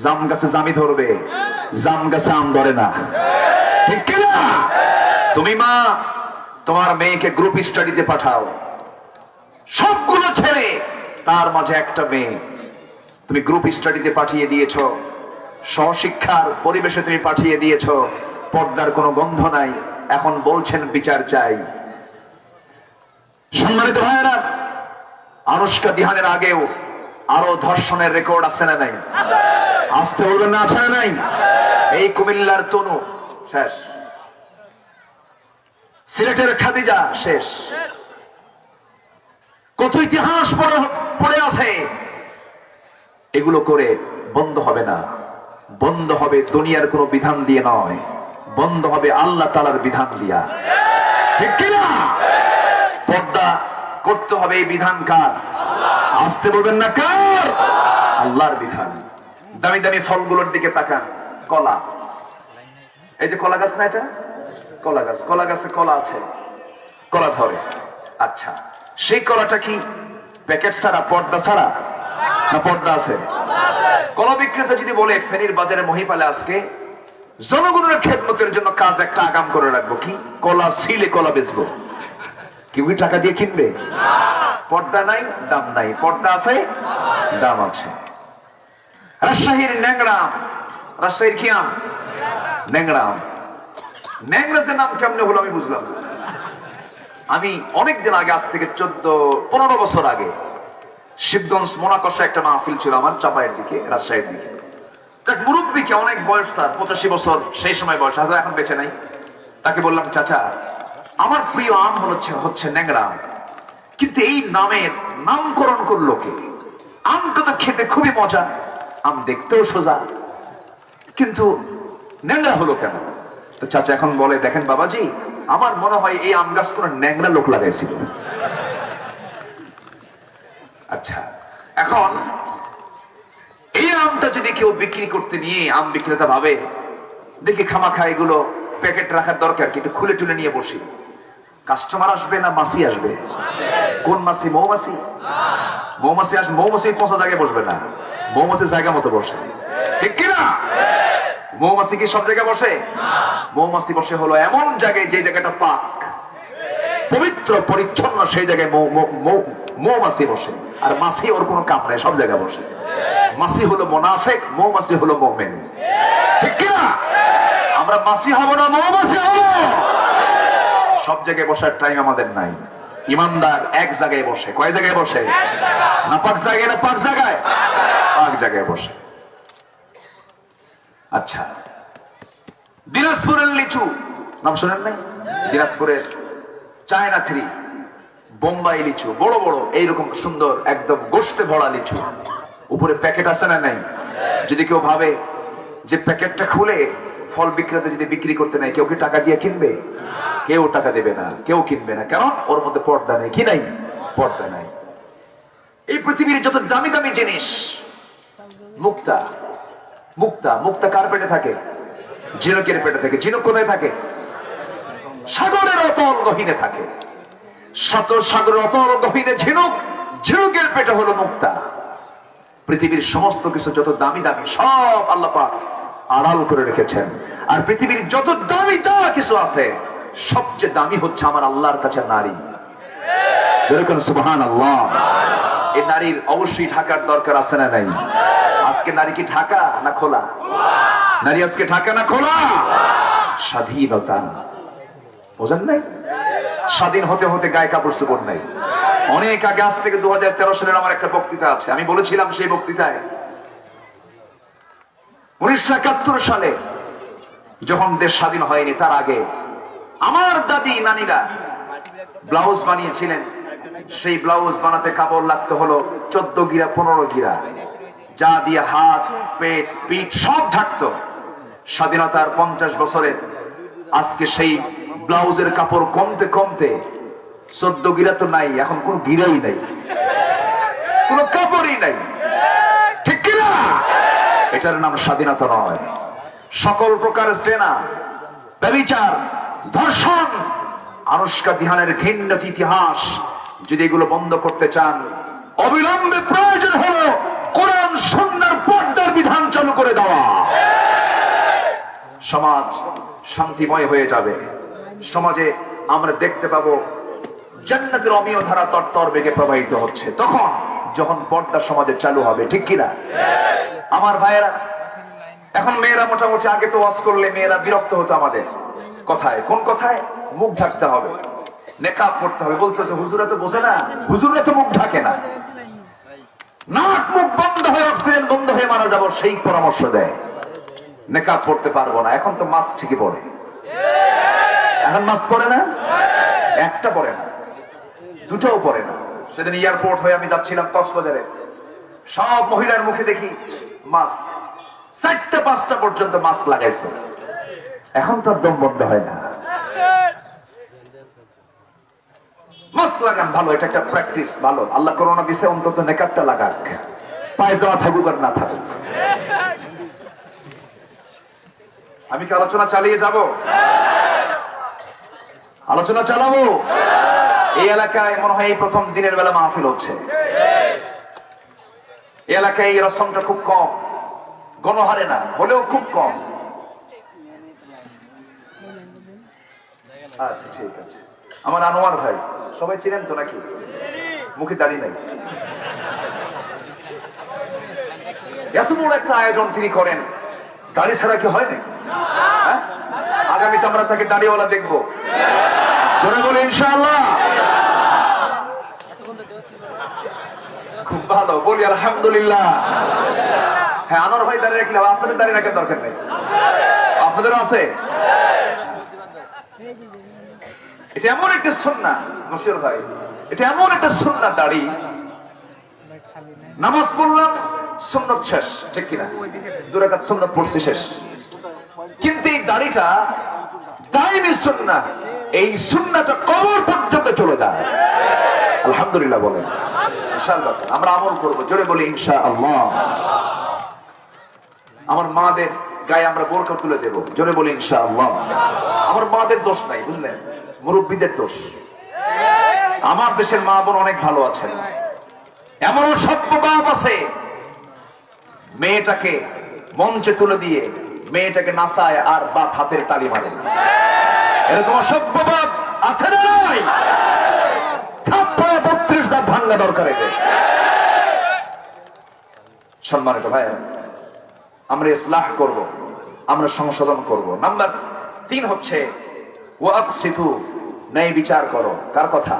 জাম গাছে জামি ধরবে, জাম গাছে আম ধরে না, ঠিক কিনা? তুমি মা তোমার মেয়েকে গ্রুপ স্টাডিতে পাঠাও, সবগুলো ছেড়ে তার মাঝে একটা মেয়ে তুমি গ্রুপ স্টাডিতে পাঠিয়ে দিয়েছো, সহশিক্ষার পরিবেশে তুমি পাঠিয়ে দিয়েছো, পর্দার কোনো গন্ধ নাই। এখন বলছেন বিচার চাই। সম্মানিত ভাইয়েরা, আনুষ্কা দিহানের আগেও আরো ধর্ষণের রেকর্ড আছে না নাই? আসতে বলবেন না, আছে না নাই? এই কুমিল্লার তনু শেষ, সিলেটের খাদিজা শেষ, কত ইতিহাস পড়ে আছে। এগুলো করে বন্ধ হবে না, বন্ধ হবে দুনিয়ার কোনো বিধান দিয়ে নয়, বন্ধ হবে আল্লাহ তাআলার বিধান দিয়া, ঠিক কিনা? পর্দা করতে হবে, এই বিধান কার? আসতে বলবেন না, কার? আল্লাহর বিধান। দামি দামি ফলগুলোর দিকে তাকান, কলা, এই যে কলা গাছ না, এটা কলা গাছ, কলা গাছে কলা আছে, কলা ধরে। আচ্ছা, সেই কলাটা কি প্যাকেট ছাড়া, পর্দা ছাড়া, না পর্দা আছে? কলা বিক্রেতা যদি বলে ফেনীর বাজারে মহিপালে আজকে জনগণের খেদমতের জন্য কাজ একটা আগাম করে রাখবো, কি কলা সিলে কলা বেচবো, কেউ কি টাকা দিয়ে কিনবে? পর্দা নাই, দাম নাই। পর্দা আছে, দাম আছে। রাজশাহীর ন্যাংরাম, রাজশাহীর কি আম? ন্যাংরাম। ন্যাংরাতে নাম কেমনে হলো আমি বুঝলাম। আমি অনেকদিন আগে, আজ থেকে 14-15 বছর আগে, শিবগঞ্জ মোনাকষা একটা মাহফিল ছিল আমার, চাপায়ের দিকে, রাজশাহীর দিকে। এক মুরব্বীকে, অনেক বয়স তার, 85 বছর সেই সময় বয়স, হয়তো এখন বেঁচে নাই। তাকে বললাম, চাচা আমার প্রিয় আম হচ্ছে ন্যাংরা আম, কিন্তু এই নামের নামকরণ করলো কে? আমটা তো খেতে খুবই মজা, আম দেখতেও সোজা, কিন্তু ন্যাংরা হলো কেন? তো চাচা এখন বলে, দেখেন বাবাজি, আমার মনে হয় এই আম গাছ কোনো ন্যাংরা লোক লাগাইছিল। আচ্ছা, এখন এই আমটা যদি কেউ বিক্রি করতে নিয়ে, আম বিক্রেতা ভাবে দেখি খামাখা এগুলো প্যাকেট রাখার দরকার, কিন্তু খুলে টুলে নিয়ে বসি, কাস্টমার আসবে না মাছি আসবে? কোন মাছি? মৌমাছি। মৌমাছি আসবে, মৌমাছি পচা জায়গায় বসবে না, মৌমাছি জায়গা মতো বসে, ঠিক কিনা? মৌমাছি কি সব জায়গায় বসে? মৌমাছি বসে হলো এমন জায়গায় যে জায়গাটা পাক, পবিত্র, পরিচ্ছন্ন, সেই জায়গায় মৌমাছি বসে। আর মাছি ওর কোনো কাম নাই, সব জায়গায় বসে। মাছি হলো মুনাফিক, মৌমাছি হলো মুমিন, ঠিক কিনা? আমরা মাছি হব না, মৌমাছি হব। সব জায়গায় বসার টাইম আমাদের নাই। ইমানদার এক জায়গায় বসে, কয় জায়গায় বসে? না পাক জায়গায়, না পাক জায়গায়, পাক জায়গায় বসে। আচ্ছা, দিনাজপুরের লিচু নাম শোনেন নাই? দিনাজপুরের চায়না 3, বোম্বাই লিচু, বড় বড় এইরকম সুন্দর, একদম গোশতে ভরা লিচু, উপরে প্যাকেট আছে না নাই? যদি কেউ ভাবে যে প্যাকেটটা খুলে ফল বিক্রেতা যদি বিক্রি করতে নাই, কেউ কি টাকা দিয়ে কিনবে? কেউ টাকা দেবে না, কেউ কিনবে না। কেন? ওর মধ্যে পর্দা নেই। কি নাই? পর্দা নাই। এই পৃথিবীর যত দামি দামি জিনিস মুক্তা। মুক্তা মুক্তা কার পেটে থাকে? ঝিনুকের পেটে থাকে। ঝিনুক কোথায় থাকে? সাগরের অতল গহীনে থাকে। সাগরের অতল গহীনে ঝিনুক, ঝিনুকের পেটে হলো মুক্তা। পৃথিবীর সমস্ত কিছু যত দামি দামি সব আল্লাহ পাক আড়াল করে রেখেছেন। আর পৃথিবীর যত দামি যা কিছু আছে সবচেয়ে দামি হচ্ছে আমার আল্লাহর কাছে নারী। যেরকম সুবহানাল্লাহ। এই নারীর অবশ্যই ঢাকার দরকার আছে না নাই? আজকে নারী কি ঢাকা না খোলা? নারী আজকে ঢাকা না খোলা? স্বাধীনতা বোঝেন নাই? স্বাধীন হতে হতে গায়ে কাপড় চোপড় নাই। অনেক আগে, আজ থেকে 2013 সালের আমার একটা বক্তৃতা আছে। আমি বলেছিলাম সেই বক্তৃতায় 1971 সালে যখন দেশ স্বাধীন হয়নি তার আগে আমার দাদি নানিরা ব্লাউজ বানিয়েছিলেন। সেই ব্লাউজ বানাতে কাপড় লাগতো হলো 14 গিরা 15 গিরা, যা দিয়ে হাত পেট পিঠ সব ঢাকতো। স্বাধীনতার 50 বছরে আজকে সেই ব্লাউজের কাপড় কমতে কমতে 14 গিরা তো নাই, এখন কোন গিরাই নাই, কোন কাপড়ই নাই। ঠিক কিনা? এটার নাম স্বাধীনতা নয়। সকল প্রকার জেনা, ব্যভিচার, ধর্ষণ, আনুষ্কা বিহানের ঘৃণ্য ইতিহাস যদি এগুলো বন্ধ করতে চান, অবিলম্বে প্রয়োজন হলো কোরআন সুন্নাহর পর্দার বিধান চালু করে দেওয়া। সমাজ শান্তিময় হয়ে যাবে। সমাজে আমরা দেখতে পাবো জান্নাতের অমীয় ধারা তরতর বেগে প্রবাহিত হচ্ছে তখন, যখন পর্দা সমাজে চালু হবে। ঠিক কিনা? আমার ভাইয়েরা, এখন মেয়েরা মোটামুটি, আগে তো ওয়াজ করলে মেয়েরা বিরক্ত হতো আমাদের কথায়। কোন কথায়? মুখ ঢাকতে হবে, নেকাব করতে হবে। বলতেছে হুজুরা তো বোঝে না, হুজুরা তো মুখ ঢাকে না, নাক মুখ বন্ধ হয়ে অক্সিজেন বন্ধ হয়ে মারা যাবো সেই পরামর্শ দেয়। নেকাব পড়তে পারবো না। এখন তো মাস্ক ঠিকই পড়ে। এখন মাস্ক পরে না, একটা পরে না, দুটোও পরে না। সেদিন এয়ারপোর্ট হয়ে আমি যাচ্ছিলাম কক্সবাজারে, সব মহিলার মুখে দেখি মাস্ক, 4টা 5টা পর্যন্ত মাস্ক লাগাইছে। এখন তো আর দম বন্ধ হয় না। মাস্ক লাগান ভালো, এটা একটা প্র্যাকটিস ভালো। আল্লাহ করোনা দিছে, অন্তত নেকাবটা লাগাক, পায়ে যাওয়া থাকুক আর না থাকুক। আমি কি আলোচনা চালিয়ে যাব? আলোচনা চালাবো। এই এলাকায় মনে হয় এই প্রথম দিনের বেলা মাহফিল হচ্ছে। এই এলাকায় এই রসমটা খুব কম, গণহারে না হলেও খুব কম। আচ্ছা ঠিক আছে। আমার আনোয়ার ভাই, সবাই চিনেন তো নাকি? মুখে দাঁড়িয়ে নাই। এত বড় একটা আয়োজন তিনি করেন, দাড়ি ছাড়া কি হয় নাকি? আগামীতে আমরা তাকে দাড়িওয়ালা দেখবো। জোরে বলে ইনশাআল্লাহ। খুব ভালো, বলি আলহামদুলিল্লাহ। হ্যাঁ, আনোয়ার ভাই দাঁড়িয়ে রাখলে আপনাদের দাঁড়িয়ে রাখার দরকার নেই, আপনাদেরও আছে। এটা এমন একটা সুন্নাহ নসির ভাই, এটা এমন একটা সুন্নাহ দাড়ি। নামাজ পড়লাম, সুন্নত শেষ। ঠিক কিনা? 2 রাকাত সুন্নত পড়ছি শেষ। কিন্তু এই দাড়িটা দাইমি সুন্নাহ, এই সুন্নাহটা কবর পর্যন্ত চলে যায়। আলহামদুলিল্লাহ বলেন। ইনশাআল্লাহ আমরা আমল করব। জোরে বলি ইনশাআল্লাহ। আমার মাদের গায়ে আমরা বোরকা তুলে দেব। জোরে বলি ইনশাআল্লাহ। আমার মাদের দোষ নাই, বুঝলেন, মুরব্বীদের দোষ। আমার দেশের মা বোন অনেক ভালো আছেন। এমনও সভ্য বাপ আছে, মেয়েটাকে মঞ্চে তুলে দিয়ে মেয়েটাকে নাচায় আর বাপ হাতের তালি মারে। এরকম অসভ্য বাপ আছে না নাই? 32 দাঁত ভাঙা দরকার। সম্মানিত ভাই, আমরা ইসলাহ করব, আমরা সংশোধন করব। নাম্বার 3 হচ্ছে ওয়াকসিতু, ন্যায় বিচার করো। কার কথা?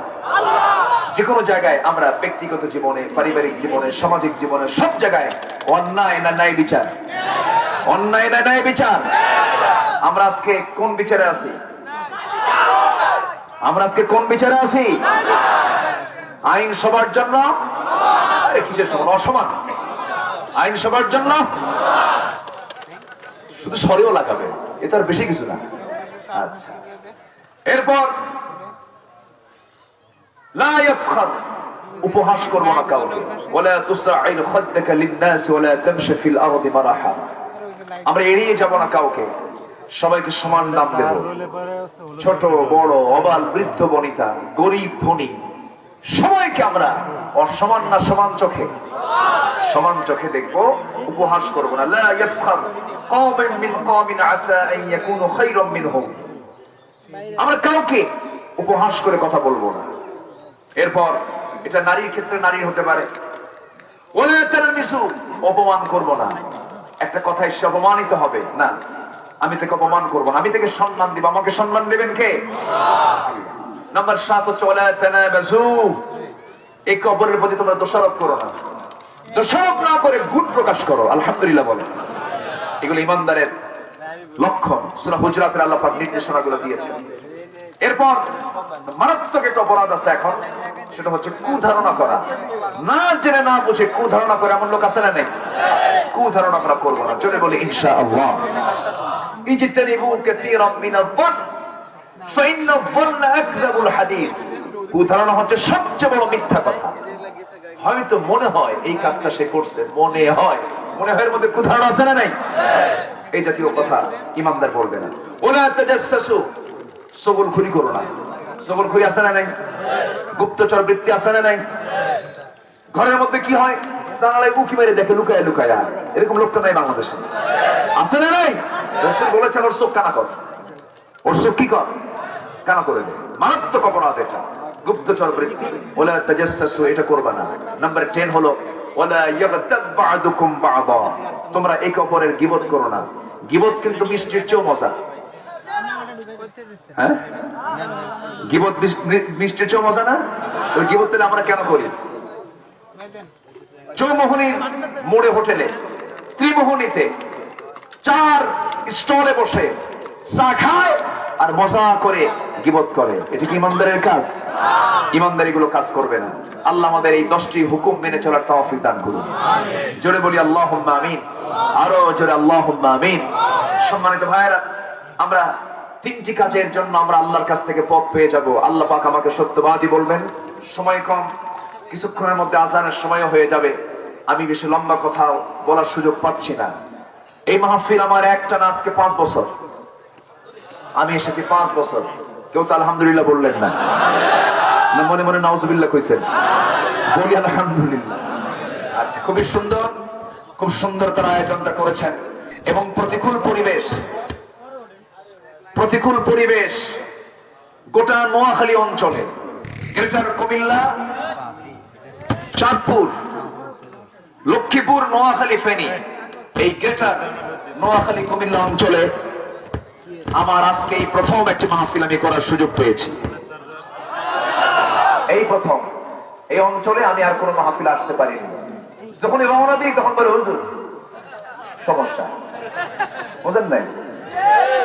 যে কোনো জায়গায় আমরা ব্যক্তিগত জীবনে, পারিবারিক জীবনে, সামাজিক জীবনে, সব জায়গায় অন্যায় না ন্যায় বিচার? অন্যায় না ন্যায় বিচার? আমরা আজকে কোন বিচারে আছি? আমরা আজকে কোন বিচারে আছি? আইন সবার জন্য? কিসের সমান? অসমান। আইন সবার জন্য, শুধু সরেও লাগাবে, এটা আর বেশি কিছু না। আচ্ছা, এরপর লা ইয়াসখার, উপহাস করবো না কাউকে। ওয়ালা তুসআইল খাদ্দাকা লিন-নাস ওয়ালা তামশি ফিল আরদি মারাহা। আমরা এড়িয়ে যাব না কাউকে, সবাইকে সমান দাম দেব। ছোট বড়, অবাল বৃদ্ধ বনিতা, গরিব ধনী, সবাইকে আমরা অসমান না সমান চোখে, সমান চোখে দেখবো, উপহাস করবো না। লা ইয়াসখার কওমুন মিন কওমিন আসা আন ইয়াকুনু খায়রাম মিনহুম। আমরা কাউকে উপহাস করে কথা বলবো না। এরপর এটা নারীর ক্ষেত্রে নারীর হতে পারে। ওয়ালা তালমিসু, অপমান করব না। একটা কথায় সে অপমানিত হবে না, আমি তাকে অপমান করব না, আমি তাকে সম্মান দিব। আমাকে সম্মান দেবেন কে? নাম্বার 7 হচ্ছে ওয়ালা তানাবাজু, একে অপরের প্রতি তোমরা দোষারোপ করো না। দোষারোপ না করে গুণ প্রকাশ করো, আলহামদুলিল্লাহ বলো। এগুলো ইমানদারের লক্ষণ। সূরা হুজরাতের আল্লাহ পাক নির্দেশনাগুলো দিয়েছেন। এরপর মারাত্মক একটা অপরাধ আছে এখন, সেটা হচ্ছে কুধারণা করা। না জেনে না বুঝে কুধারণা করে এমন লোক আছে না নেই? কুধারণা আমরা করবো না, জোরে বলি ইনশাআল্লাহ। ইজতানিবু কাসীরাম মিনায-যন্ন ফাইন্নায-যন্ন আকযাবুল হাদিস। কুধারণা হচ্ছে সবচেয়ে বড় মিথ্যা কথা। হয়তো মনে হয় এই কাজটা সে করছে, মনে হয়, মনে হয় এর মধ্যে কুধারণা আছে না নাই? এই জাতীয় কথা ইমানদার বলবে না। ওয়ালা তাজাসসু, সগলখুরি করো না। সগলখুরি আছে না নাই? গুপ্তচর বৃত্তি আছে না নাই? ঘরের মধ্যে কি হয়, জানালায় উকি মেরে দেখে লুকায় লুকায়, এরকম লোক তো নাই বাংলাদেশে, আছে না নাই? রাসূল বলেছেন ওর চোখ কানা কর, ওর চোখ কি কর, কানা করে দে। মারাত্মক অপরাধ এটা, গুপ্তচর বৃত্তি। ওয়ালা তাজাসসু, এটা করবা না। নাম্বার 10 হলো ওয়ালা ইয়াগতাব বা'দুকুম বা'দা, তোমরা একে অপরের গীবত করো না। গীবত কিন্তু মিষ্টির চেয়েও মজা। হ্যাঁ, গীবত মিষ্টির চেয়েও মজা না? ওই গীবত তাহলে আমরা কেন করি? চৌমোহনীর মোড়ে হোটেলে, ত্রিমোহনীতে 4 স্টলে বসে চা খায় আর মজা করে গীবত করে। এটা কি ইমানদারের কাজ? ইমানদার এগুলো কাজ করবে না। আল্লাহ আমাদের এই 10টি হুকুম মেনে চলার তৌফিক দান করুন। জোরে বলি আল্লাহুম্মা আমিন, আরো জোরে আল্লাহুম্মা আমিন। সম্মানিত ভাইরা, আমরা 3টি কাজের জন্য আমরা আল্লাহর কাছ থেকে পথ পেয়ে যাব। আল্লাহ পাক আমাকে সত্যবাদী বলবেন। সময় কম, কিছুক্ষণের মধ্যে আজানের সময়ও হয়ে যাবে। আমি বেশি লম্বা কথা বলার সুযোগ পাচ্ছি না। এই মাহফিল আমার একটা না, আজকে 5 বছর আমি এসেছি, 5 বছর। কেউ তো আলহামদুলিল্লাহ বললেন না, না মনে মনে নাউজুবিল্লাহ কইছেন? বলি আলহামদুলিল্লাহ। আচ্ছা, খুবই সুন্দর, খুব সুন্দর তারা আয়োজনটা করেছেন। এবং প্রতিকূল পরিবেশ গোটা নোয়াখালী অঞ্চলে, গ্রেটার কুমিল্লা, চাঁদপুর, লক্ষ্মীপুর, নোয়াখালী, ফেনী, এই গ্রেটার নোয়াখালী কুমিল্লা অঞ্চলে আমার আজকে এই প্রথম একটি মাহফিল আমি করার সুযোগ পেয়েছি। এই প্রথম এই অঞ্চলে আমি আর কোনো মাহফিল আসতে পারিনি। যখন রওনা দিই তখন বলে হুজুর সমস্যা, বুঝেন নাই?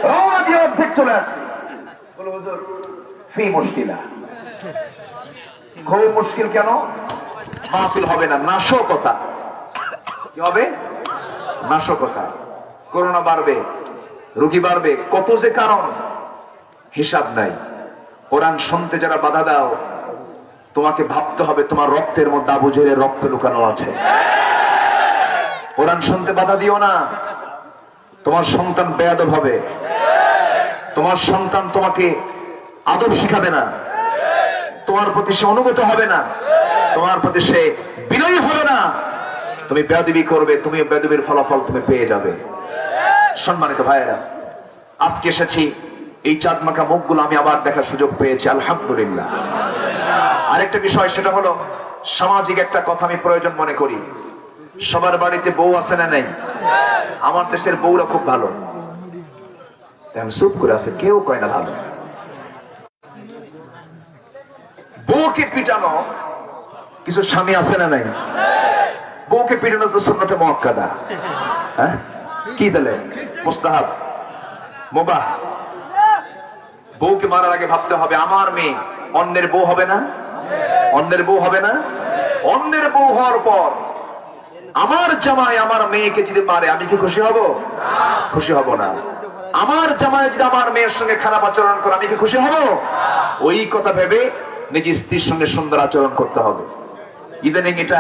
রওনা দিয়ে অর্ধেক চলে আসছি, বলে হুজুর ফি মুশকিলা। খুব মুশকিল। কেন? মাহফিল হবে না, নাশকতা। কি হবে? নাশকতা। করোনা বাড়বে, রোগী বাড়বে, কত যে কারণ হিসাব নাই। কোরআন শুনতে যারা বাধা দাও, তোমাকে ভাবতে হবে তোমার রক্তের মধ্যে আবু জেহেলের রক্ত লুকানো আছে। কোরআন শুনতে বাধা দিও না, তোমার সন্তান বেয়াদব হবে, তোমার সন্তান তোমাকে আদব শিখাবে না, তোমার প্রতি সে অনুগত হবে না, তোমার প্রতি সে বিনয়ী হবে না। তুমি বেয়াদবি করবে, তুমি বেয়াদবির ফলাফল তুমি পেয়ে যাবে। সম্মানিত ভাইয়েরা, আজকে এসেছি, এই চাঁদ মাখা মুখগুলো আমি আবার দেখার সুযোগ পেয়েছি, আলহামদুলিল্লাহ। আরেকটা বিষয়, সেটা হলো সামাজিক একটা কথা আমি প্রয়োজন মনে করি। সবার বাড়িতে বউ আছে না নাই? আমার দেশের বউরা খুব ভালো, চুপ করে আছে, কেউ কয় না ভালো। বউকে পিটানো কিছু স্বামী আছে না নাই? বউকে পিটানো তো সুন্নতে মুআক্কাদা। হ্যাঁ, কি দিলে মুস্তাহাব, মুবাহ। বউকে মারার আগে ভাবতে হবে আমার মেয়ে অন্যের বউ হবে না, অন্যের বউ হবে না। অন্যের বউ হওয়ার পর আমার জামাই আমার মেয়েকে যদি মারে, আমি কি খুশি হব? খুশি হব না। আমার জামাই যদি আমার মেয়ের সঙ্গে খারাপ আচরণ করে, আমি কি খুশি হব? ওই কথা ভেবে নিজ স্ত্রীর সঙ্গে সুন্দর আচরণ করতে হবে। ইদানিং এটা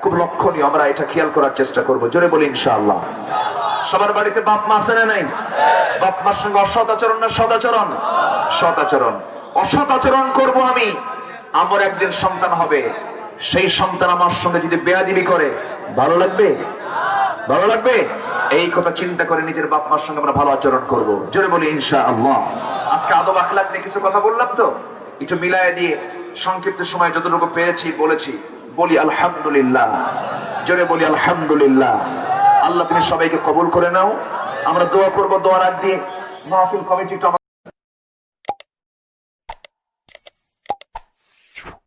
খুব লক্ষণীয়, আমরা এটা খেয়াল করার চেষ্টা করব। জোরে বলি ইনশাআল্লাহ। সবার বাড়িতে বাপ মা আছে না নাই? বাপ মার সঙ্গে অসৎ আচরণ না সৎ আচরণ? সৎ আচরণ। অসৎ আচরণ করব আমি, আমার একদিন সন্তান হবে, সেই সন্তান আমার সঙ্গে যদি বেয়াদবি করে ভালো লাগবে? ভালো লাগবে? এই কথা চিন্তা করে নিজের বাপ মার সঙ্গে আমরা ভালো আচরণ করব। জোরে বলি ইনশাআল্লাহ। আজকে আদব আখলাক নিয়ে কিছু কথা বললাম, তো একটু মিলায় দিয়ে সংক্ষিপ্ত সময় যতটুকু পেরেছি বলেছি। বলি আলহামদুলিল্লাহ। জোরে বলি আলহামদুলিল্লাহ। আল্লাহ তুমি সবাইকে কবুল করে নাও। আমরা দোয়া করব, দোয়ার আগ দিয়ে মাহফিল কমিটি